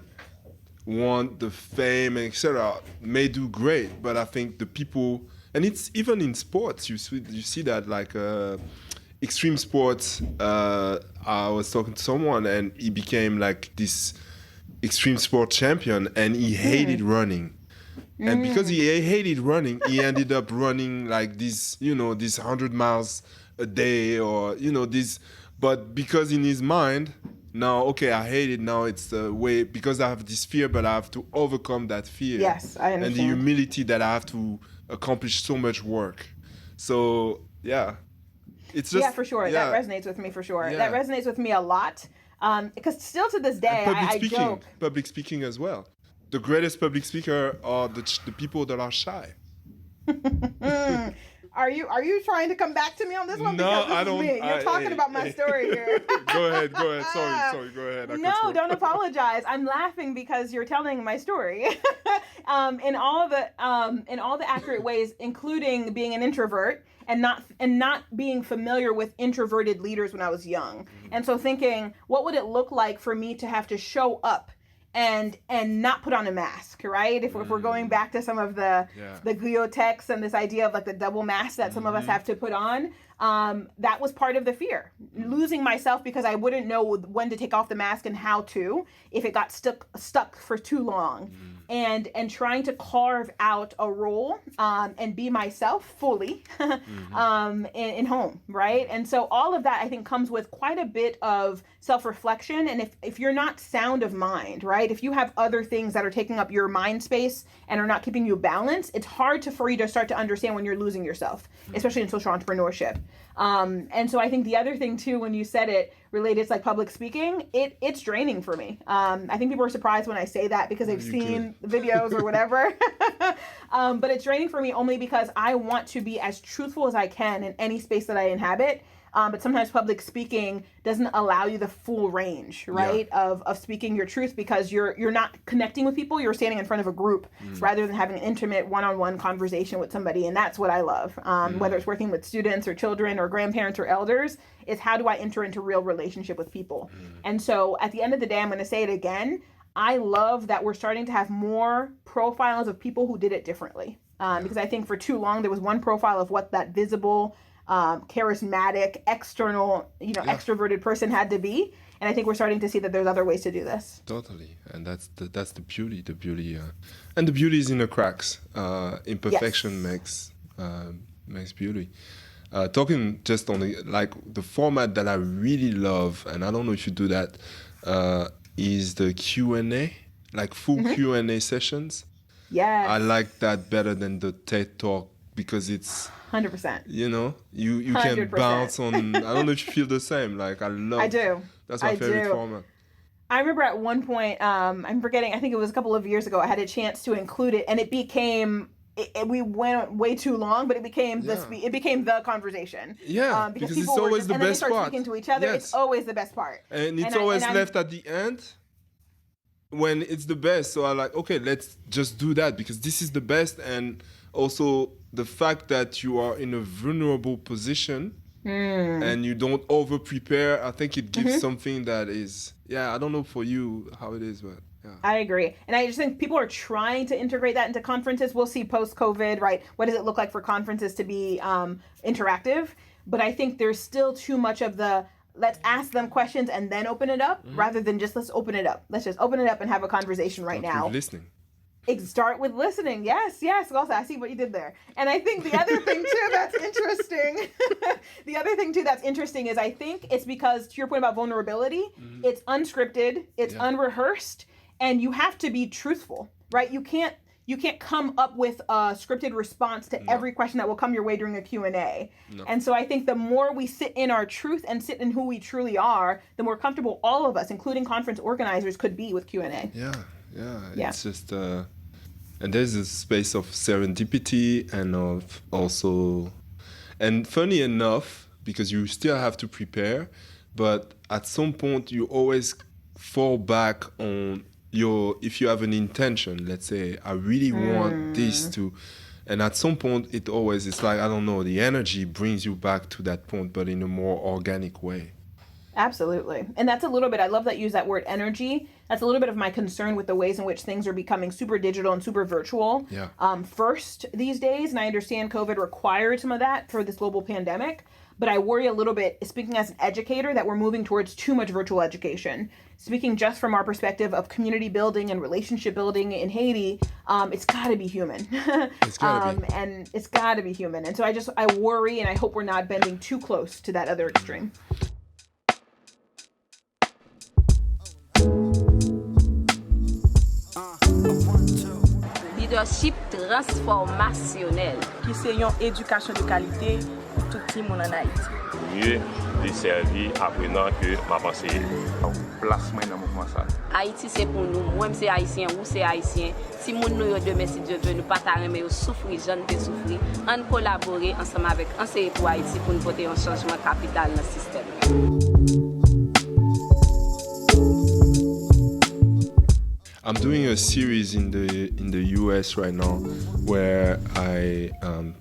A: want the fame, etc., may do great, but I think the people, and it's even in sports, you see that, like extreme sports. I was talking to someone and he became like this extreme sport champion, and he hated running. And because he hated running, he ended up running like these 100 miles a day, or this. But because in his mind, now, okay, I hate it. Now it's the way, because I have this fear, but I have to overcome that fear.
C: Yes, I understand.
A: And the humility that I have to accomplish so much work. So yeah, it's just
C: for sure. That resonates with me for sure. Yeah. That resonates with me a lot. Because still to this day, I joke.
A: Public speaking as well. The greatest public speaker are the people that are shy.
C: Are you trying to come back to me on this one?
A: No,
C: because this
A: I
C: is
A: don't.
C: Me. You're talking about my story here.
A: Go ahead. Sorry. Go ahead.
C: No, don't apologize. I'm laughing because you're telling my story in all the accurate ways, including being an introvert and not being familiar with introverted leaders when I was young, and so thinking, what would it look like for me to have to show up and not put on a mask, right? If we're going back to some of the Geopolitics and this idea of like the double mask that some of us have to put on, that was part of the fear. Losing myself because I wouldn't know when to take off the mask and how to, if it got stuck for too long. And trying to carve out a role and be myself fully in home, right? And so all of that, I think, comes with quite a bit of self-reflection. And if you're not sound of mind, right? If you have other things that are taking up your mind space and are not keeping you balanced, it's hard for you to start to understand when you're losing yourself, especially in social entrepreneurship. And so I think the other thing too, when you said it related to like public speaking, it's draining for me. I think people are surprised when I say that because they've seen the videos or whatever. But it's draining for me only because I want to be as truthful as I can in any space that I inhabit. But sometimes public speaking doesn't allow you the full range, right, of speaking your truth, because you're not connecting with people. You're standing in front of a group rather than having an intimate one-on-one conversation with somebody. And that's what I love, whether it's working with students or children or grandparents or elders, is how do I enter into real relationship with people? And so at the end of the day, I'm going to say it again, I love that we're starting to have more profiles of people who did it differently. Because I think for too long, there was one profile of what that visible, charismatic, external, extroverted person had to be. And I think we're starting to see that there's other ways to do this.
A: Totally. And that's the beauty. And the beauty is in the cracks. Imperfection makes beauty. Talking just on the format that I really love, and I don't know if you do that, is the Q&A, like full Q&A sessions.
C: Yes.
A: I like that better than the TED Talk because it's
C: 100%.
A: You can
C: 100%.
A: bounce on. I don't know if you feel the same. Like I do. That's my favorite format.
C: I remember at one point, I'm forgetting, I think it was a couple of years ago, I had a chance to include it, and it became, we went way too long, but it became the conversation.
A: Yeah, because it's always the best part. And then they start
C: speaking to each other. Yes. It's always the best part.
A: And it's always left at the end when it's the best. So I like, okay, let's just do that because this is the best. And also the fact that you are in a vulnerable position and you don't over prepare, I think it gives something that is, I don't know for you how it is, but yeah.
C: I agree. And I just think people are trying to integrate that into conferences. We'll see post-COVID, right? What does it look like for conferences to be interactive? But I think there's still too much of the, let's ask them questions and then open it up rather than just let's open it up. Let's just open it up and have a conversation right now.
A: Listening.
C: Start with listening. Yes. Also, I see what you did there. And I think the other thing too that's interesting, is I think it's because, to your point about vulnerability, it's unscripted, it's unrehearsed, and you have to be truthful, right? You can't come up with a scripted response to every question that will come your way during a Q&A. No. And so I think the more we sit in our truth and sit in who we truly are, the more comfortable all of us, including conference organizers, could be with Q&A.
A: Yeah. It's just, and there's a space of serendipity and of also, and funny enough, because you still have to prepare, but at some point you always fall back on if you have an intention, let's say, I really want this to, and at some point it's like, I don't know, the energy brings you back to that point, but in a more organic way.
C: Absolutely. And that's a little bit, I love that you use that word energy. That's a little bit of my concern with the ways in which things are becoming super digital and super virtual first these days. And I understand COVID required some of that for this global pandemic. But I worry a little bit, speaking as an educator, that we're moving towards too much virtual education. Speaking just from our perspective of community building and relationship building in Haiti, it's got to be human.
A: It's got to be.
C: And it's got to be human. And so I worry, and I hope we're not bending too close to that other extreme.
G: Leadership transformationnel.
H: Qui c'est une éducation de qualité pour tout le monde en Haïti.
I: Mieux desservi apprenant que ma pensée. Placement dans le mouvement ça.
G: Haïti c'est pour nous, moi c'est haïtien ou c'est haïtien. Si moun nou yo demain si Dieu veut nous pas ta remet souffrir, jeune te souffrir, on collaborer ensemble avec Anseye pour Haïti pour nous porter un changement capital dans le système.
A: I'm doing a series in the US right now where I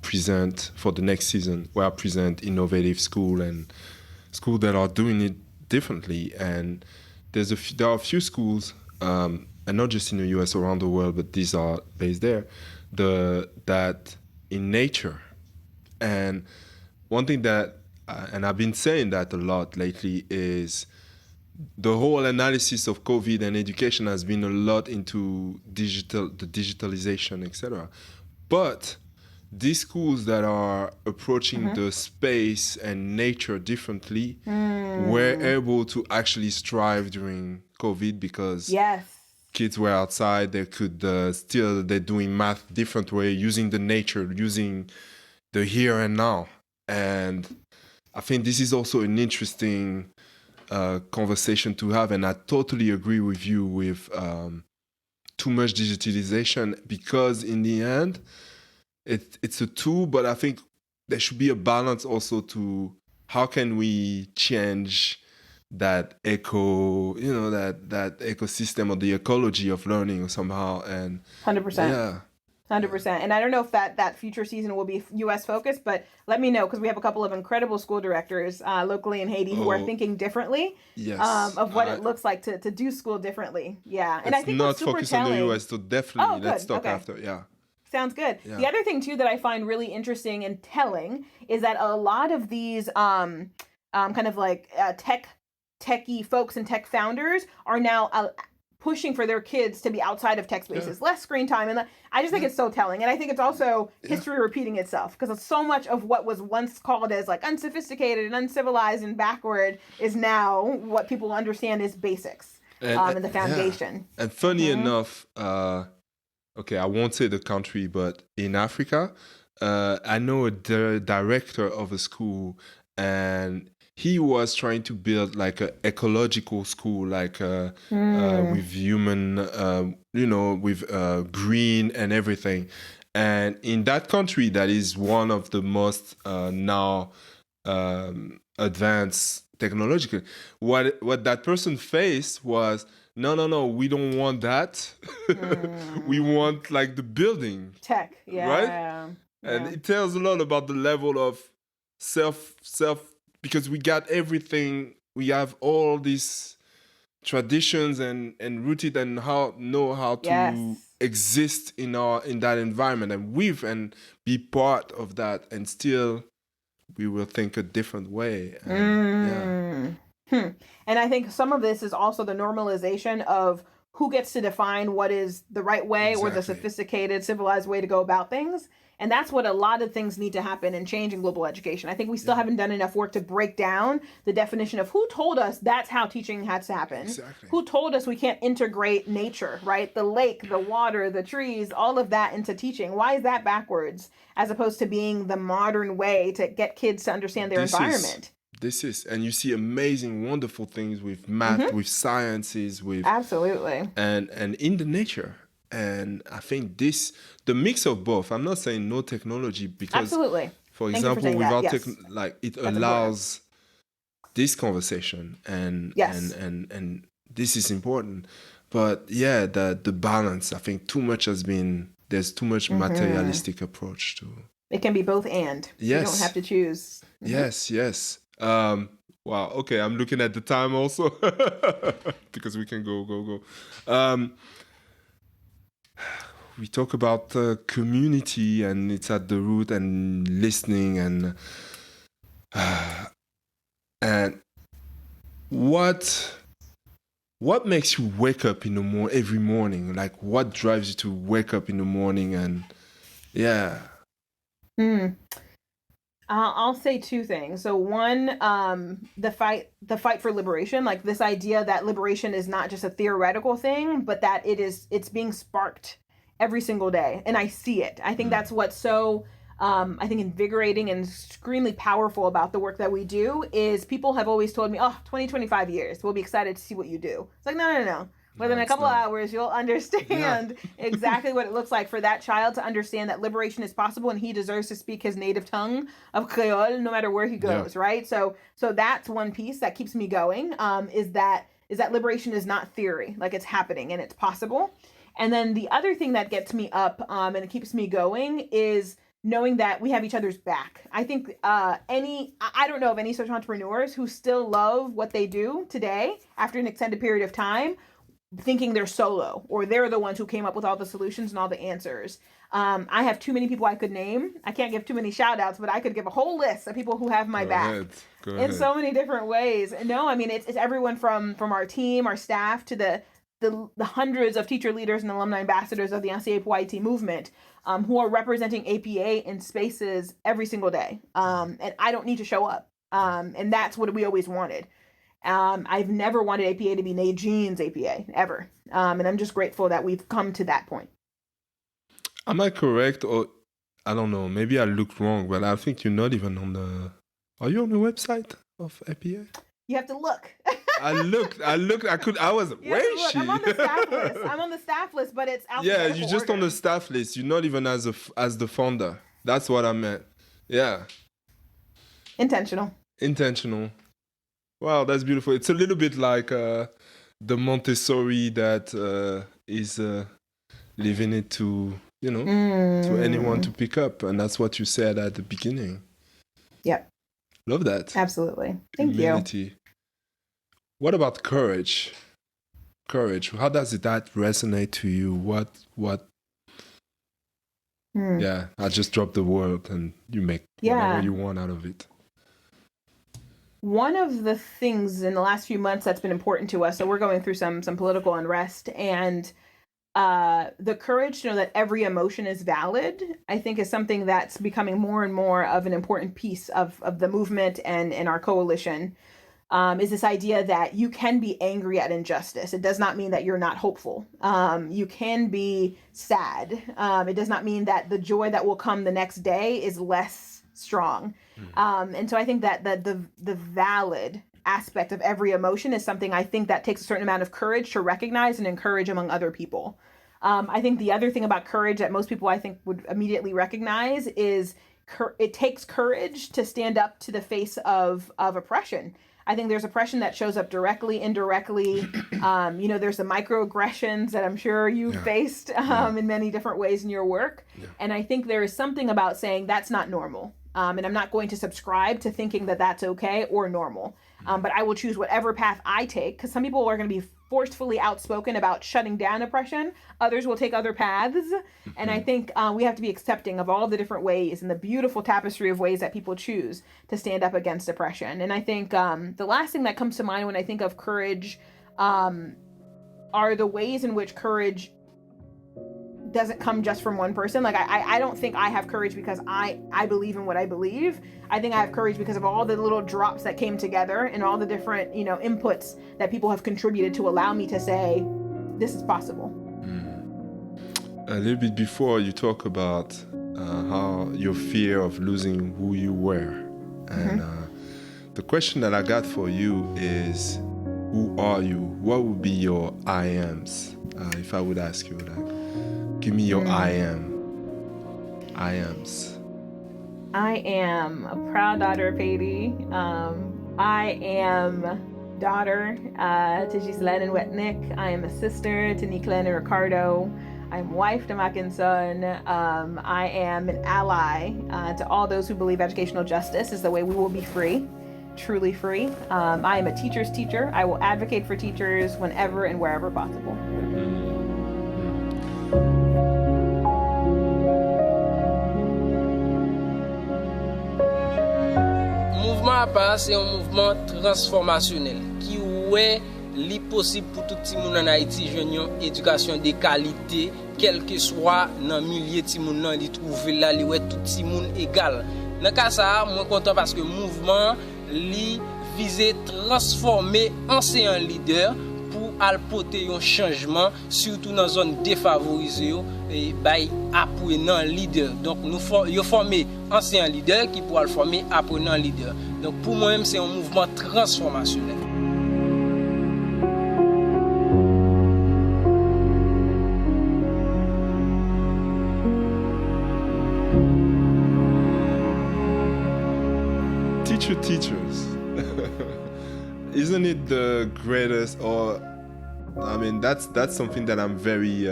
A: present for the next season, where I present innovative school and school that are doing it differently. And there are a few schools, and not just in the US, around the world, but these are based there, that in nature. And one thing that, and I've been saying that a lot lately, is the whole analysis of COVID and education has been a lot into the digitalization, etc. But these schools that are approaching the space and nature differently were able to actually strive during COVID because kids were outside. They could they're doing math different way, using the nature, using the here and now. And I think this is also an interesting conversation to have, and I totally agree with you with too much digitalization, because in the end it's a tool, but I think there should be a balance also to how can we change that that ecosystem or the ecology of learning somehow. And
C: 100%. 100%. And I don't know if that future season will be U.S. focused, but let me know, because we have a couple of incredible school directors locally in Haiti who are thinking differently of what it looks like to do school differently. Yeah. And I think
A: not focused on the U.S., so definitely let's talk after. Yeah.
C: Sounds good. Yeah. The other thing, too, that I find really interesting and telling is that a lot of these kind of like techie folks and tech founders are now pushing for their kids to be outside of tech spaces, less screen time. And I just think it's so telling. And I think it's also history repeating itself, because so much of what was once called as like unsophisticated and uncivilized and backward is now what people understand is basics and the foundation.
A: Yeah. And funny enough, okay, I won't say the country, but in Africa, I know a director of a school, and he was trying to build like an ecological school, like with human, with green and everything. And in that country, that is one of the most now advanced technologically. What that person faced was, no, we don't want that. We want like the building.
C: Tech,
A: right? And it tells a lot about the level of self because we got everything, we have all these traditions and rooted and know how to exist in that environment and be part of that, and still we will think a different way.
C: And I think some of this is also the normalization of who gets to define what is the right way or the sophisticated, civilized way to go about things. And that's what a lot of things need to happen and change in global education. I think we still haven't done enough work to break down the definition of who told us that's how teaching has to happen.
A: Exactly.
C: Who told us we can't integrate nature, right? The lake, the water, the trees, all of that into teaching. Why is that backwards as opposed to being the modern way to get kids to understand their environment?
A: And you see amazing, wonderful things with math, with sciences, with
C: absolutely,
A: and in the nature. And I think the mix of both. I'm not saying no technology because,
C: absolutely,
A: for example, without it allows this conversation, and this is important. But yeah, the balance. I think there's too much materialistic approach to.
C: It can be both and.
A: Yes.
C: You don't have to choose.
A: Yes. Wow. Okay, I'm looking at the time also because we can go. We talk about community, and it's at the root, and listening, and what makes you wake up every morning? Like, what drives you to wake up in the morning? And
C: I'll say two things. So one, the fight for liberation, like this idea that liberation is not just a theoretical thing, but that it's being sparked every single day. And I see it. I think that's what's so, I think invigorating and extremely powerful about the work that we do is people have always told me, 20, 25 years, we'll be excited to see what you do. It's like, no. Within a couple of hours, you'll understand exactly what it looks like for that child to understand that liberation is possible and he deserves to speak his native tongue of Creole no matter where he goes, right? So that's one piece that keeps me going, is that liberation is not theory, like it's happening and it's possible. And then the other thing that gets me up and it keeps me going is knowing that we have each other's back. I think I don't know of any social entrepreneurs who still love what they do today after an extended period of time, thinking they're solo or they're the ones who came up with all the solutions and all the answers. I have too many people I could name. I can't give too many shout outs, but I could give a whole list of people who have my back in so many different ways. No, I mean, it's everyone from our team, our staff, to the hundreds of teacher leaders and alumni ambassadors of the Anseye pour Haiti movement who are representing APA in spaces every single day. And I don't need to show up. And that's what we always wanted. I've never wanted APA to be Nedgine's APA, ever. And I'm just grateful that we've come to that point.
A: Am I correct? Or I don't know, maybe I looked wrong, but I think you're not even are you on the website of APA?
C: You have to look.
A: I looked. I was, where is she?
C: I'm on the staff list. I'm on the staff list, but it's alphabetical
A: you're just
C: order.
A: on the staff list. You're not even as the founder. That's what I meant. Yeah.
C: Intentional.
A: Wow, that's beautiful. It's a little bit like the Montessori that is leaving it to, to anyone to pick up. And that's what you said at the beginning.
C: Yep.
A: Love that.
C: Absolutely. Thank
A: Humility.
C: you.
A: What about courage? How does that resonate to you? What? Yeah, I just dropped the word and you make whatever you want out of it.
C: One of the things in the last few months that's been important to us, so we're going through some political unrest, and the courage to know that every emotion is valid, I think is something that's becoming more and more of an important piece of the movement and our coalition, is this idea that you can be angry at injustice. It does not mean that you're not hopeful. You can be sad. It does not mean that the joy that will come the next day is less strong. And so I think that the valid aspect of every emotion is something I think that takes a certain amount of courage to recognize and encourage among other people. I think the other thing about courage that most people I think would immediately recognize is it takes courage to stand up to the face of oppression. I think there's oppression that shows up directly, indirectly. There's the microaggressions that I'm sure you've faced in many different ways in your work. Yeah. And I think there is something about saying that's not normal. And I'm not going to subscribe to thinking that that's okay or normal. But I will choose whatever path I take, because some people are going to be forcefully outspoken about shutting down oppression. Others will take other paths. And I think we have to be accepting of all the different ways and the beautiful tapestry of ways that people choose to stand up against oppression. And I think the last thing that comes to mind when I think of courage are the ways in which courage doesn't come just from one person. Like I don't think I have courage because I believe in what I believe. I think I have courage because of all the little drops that came together and all the different, inputs that people have contributed to allow me to say, this is possible.
A: A little bit before, you talk about how your fear of losing who you were. And the question that I got for you is, who are you? What would be your I ams? If I would ask you, like, give me your I ams.
C: I am a proud daughter of Haiti. I am daughter to Ghislaine and Wetnick. I am a sister to Nicolaine and Ricardo. I'm wife to Mac and Son. I am an ally to all those who believe educational justice is the way we will be free, truly free. I am a teacher's teacher. I will advocate for teachers whenever and wherever possible.
F: Mouvement APA, c'est un mouvement transformationnel qui est li possible pour tout le monde en Haïti jeune une éducation de qualité, quel que soit dans milieu ti moun nan li trouver là li ouais tout ti monde égal. Dans cas ça, moi content parce que mouvement li vise transformer ancien leader pour apporter un changement surtout dans zone défavorisée et bay apprenant leader. Donc nous former ancien leader qui pourra le former apprenant leader. Donc pour moi-même c'est un mouvement transformationnel.
A: Teachers. Isn't it the greatest, or I mean that's something that I'm very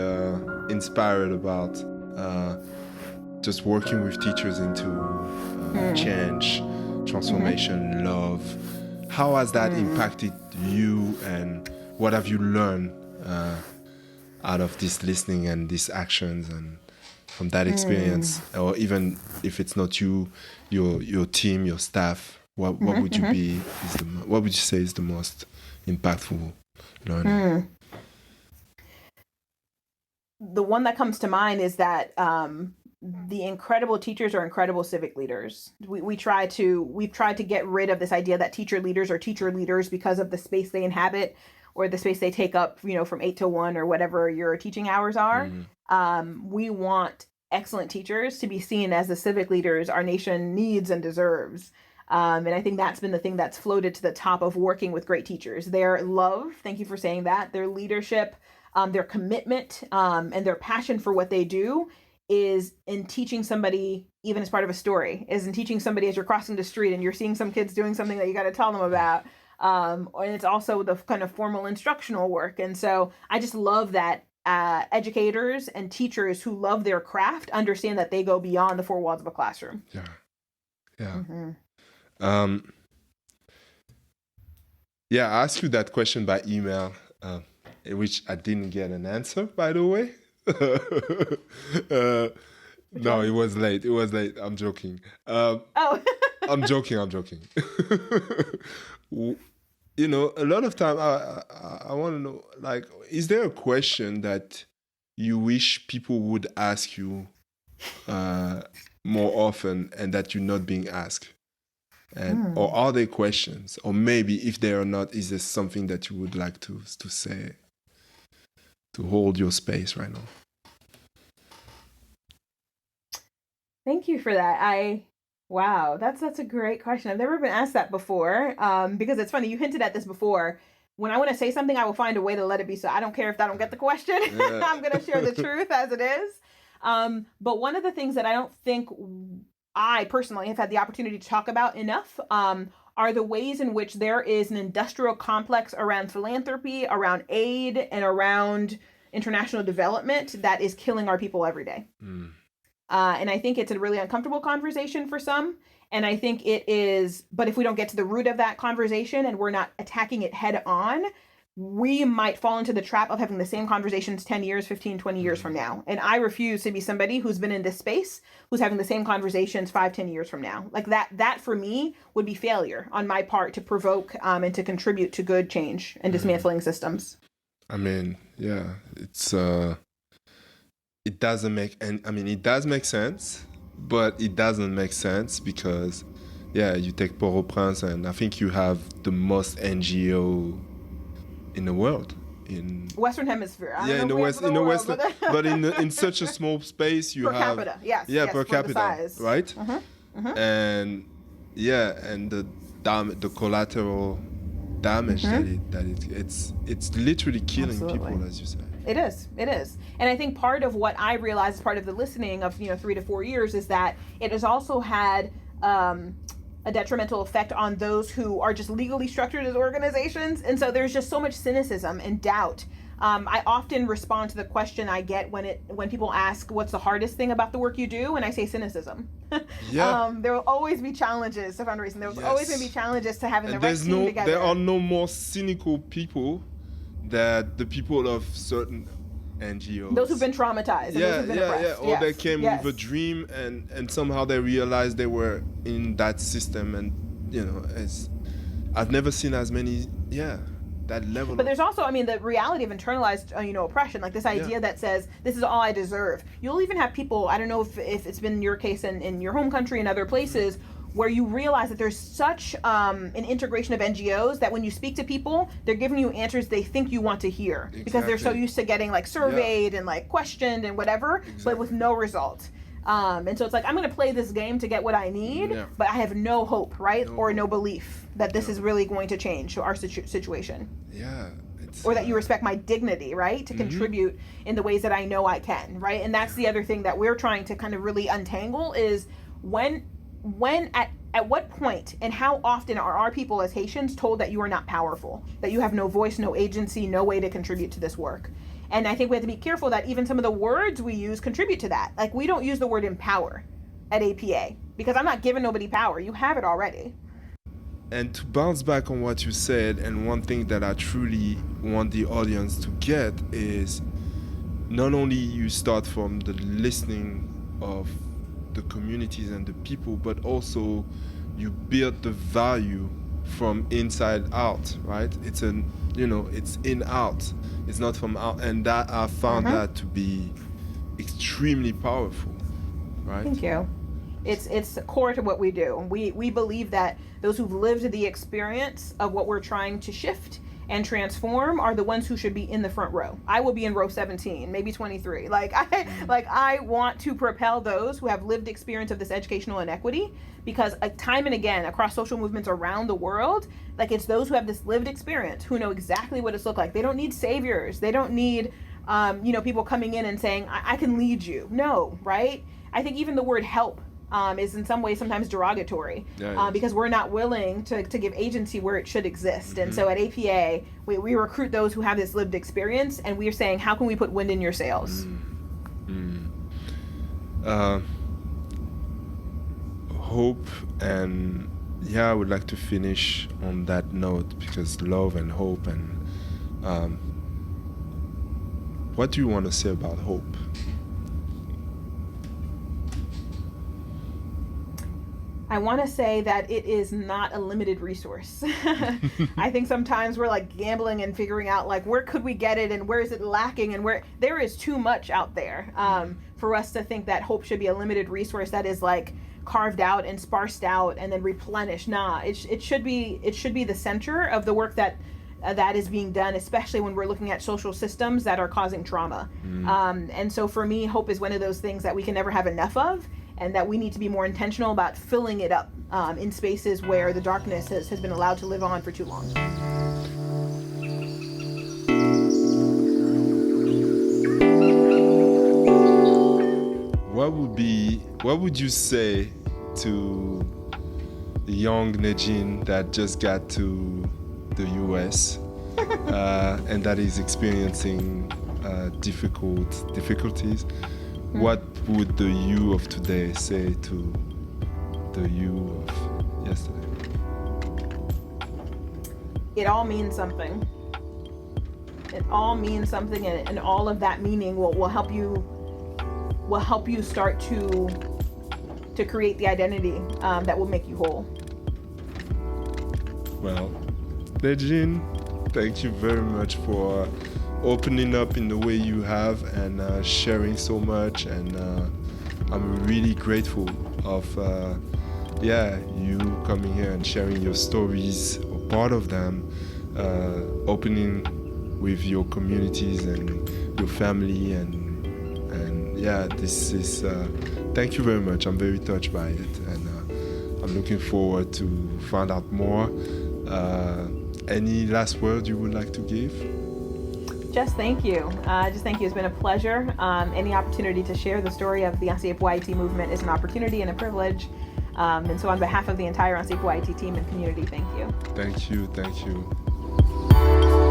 A: inspired about, just working with teachers into change, transformation, love. How has that impacted you, and what have you learned out of this listening and these actions, and from that experience, or even if it's not you, your team, your staff? What would you be? What would you say is the most impactful learning?
C: The one that comes to mind is that the incredible teachers are incredible civic leaders. We've tried to get rid of this idea that teacher leaders are teacher leaders because of the space they inhabit or the space they take up, from 8 to 1 or whatever your teaching hours are. We want excellent teachers to be seen as the civic leaders our nation needs and deserves. And I think that's been the thing that's floated to the top of working with great teachers. Their love, thank you for saying that, their leadership, their commitment, and their passion for what they do is in teaching somebody, even as part of a story, is in teaching somebody as you're crossing the street and you're seeing some kids doing something that you got to tell them about. And it's also the kind of formal instructional work. And so I just love that educators and teachers who love their craft understand that they go beyond the four walls of a classroom.
A: Yeah. I asked you that question by email, which I didn't get an answer, by the way. No, it was late. I'm joking. I'm joking. A lot of time I want to know, like, is there a question that you wish people would ask you more often and that you're not being asked? And or are there questions, or maybe if they are not, is there something that you would like to say, to hold your space right now?
C: Thank you for that. Wow, that's a great question. I've never been asked that before, because it's funny, you hinted at this before. When I want to say something, I will find a way to let it be, so I don't care if I don't get the question. Yeah. I'm going to share the truth as it is. But one of the things that I don't think I personally have had the opportunity to talk about enough are the ways in which there is an industrial complex around philanthropy, around aid, and around international development that is killing our people every day. And I think it's a really uncomfortable conversation for some. And I think it is, but if we don't get to the root of that conversation and we're not attacking it head on, we might fall into the trap of having the same conversations 10 years, 15, 20 years from now. And I refuse to be somebody who's been in this space, who's having the same conversations 5, 10 years from now. Like that for me would be failure on my part to provoke and to contribute to good change and dismantling systems.
A: I mean, yeah, it's it doesn't make, and I mean, it does make sense, but it doesn't make sense because, yeah, you take Port-au-Prince, and I think you have the most NGO in the world. In
C: Western Hemisphere. I
A: yeah,
C: don't
A: in
C: know
A: the
C: if
A: West,
C: we have
A: in the
C: world,
A: Western, but in such a small space, you
C: per
A: have
C: capita. Yes.
A: yeah,
C: yes,
A: per
C: for the
A: capita,
C: size.
A: right? And yeah, and the collateral damage it's literally killing
C: Absolutely.
A: people, as you said.
C: It is. And I think part of what I realized as part of the listening of 3 to 4 years is that it has also had a detrimental effect on those who are just legally structured as organizations. And so there's just so much cynicism and doubt. I often respond to the question I get when people ask what's the hardest thing about the work you do, and I say cynicism.
A: Yeah.
C: There will always be challenges to fundraising. There's always going to be challenges to having the right team together.
A: There are no more cynical people than the people of certain NGOs.
C: Those who've been traumatized. And those who've been oppressed.
A: Or they came with a dream and somehow they realized they were in that system, and I've never seen as many that level.
C: But there's also, the reality of internalized, oppression, like this idea that says, this is all I deserve. You'll even have people, I don't know if it's been your case in your home country and other places, where you realize that there's such an integration of NGOs that when you speak to people, they're giving you answers they think you want to hear. Because they're so used to getting surveyed and questioned and whatever, but with no result. And so it's like, I'm going to play this game to get what I need, but I have no hope, right? Or no belief that this is really going to change our situation.
A: Yeah.
C: Or that you respect my dignity, right? To contribute in the ways that I know I can, right? And that's the other thing that we're trying to kind of really untangle is when at what point and how often are our people as Haitians told that you are not powerful, that you have no voice, no agency, no way to contribute to this work? And I think we have to be careful that even some of the words we use contribute to that. Like, we don't use the word empower at APA because I'm not giving nobody power. You have it already.
A: And to bounce back on what you said, and one thing that I truly want the audience to get is not only you start from the listening of the communities and the people, but also you build the value from inside out, right? It's in out. It's not from out, and that I found that to be extremely powerful, right?
C: Thank you. It's core to what we do. We believe that those who've lived the experience of what we're trying to shift and transform are the ones who should be in the front row. I will be in row 17, maybe 23. I want to propel those who have lived experience of this educational inequity, because time and again across social movements around the world, it's those who have this lived experience who know exactly what it's looked like. They don't need saviors. They don't need people coming in and saying, I can lead you. No, right? I think even the word help is in some ways sometimes derogatory because we're not willing to give agency where it should exist. And so at APA, we recruit those who have this lived experience, and we are saying, how can we put wind in your sails?
A: Hope, and I would like to finish on that note, because love and hope, and what do you want to say about hope?
C: I want to say that it is not a limited resource. I think sometimes we're gambling and figuring out where could we get it and where is it lacking, and where there is too much out there for us to think that hope should be a limited resource that is carved out and sparsed out and then replenished. Nah, it should be the center of the work that is being done, especially when we're looking at social systems that are causing trauma. And so for me, hope is one of those things that we can never have enough of, and that we need to be more intentional about filling it up in spaces where the darkness has been allowed to live on for too long.
A: What would you say to the young Nedgine that just got to the US and that is experiencing difficulties? What would the you of today say to the you of yesterday?
C: It all means something. It all means something, and all of that meaning will help you start to create the identity that will make you whole.
A: Well, Nedgine, thank you very much for opening up in the way you have and sharing so much. And I'm really grateful of you coming here and sharing your stories, or part of them, opening with your communities and your family, and this is thank you very much. I'm very touched by it, and I'm looking forward to find out more. Any last word you would like to give?
C: Just thank you. It's been a pleasure. Any opportunity to share the story of the Anseye pour Haiti movement is an opportunity and a privilege. And so on behalf of the entire Anseye pour Haiti team and community, thank you.
A: Thank you.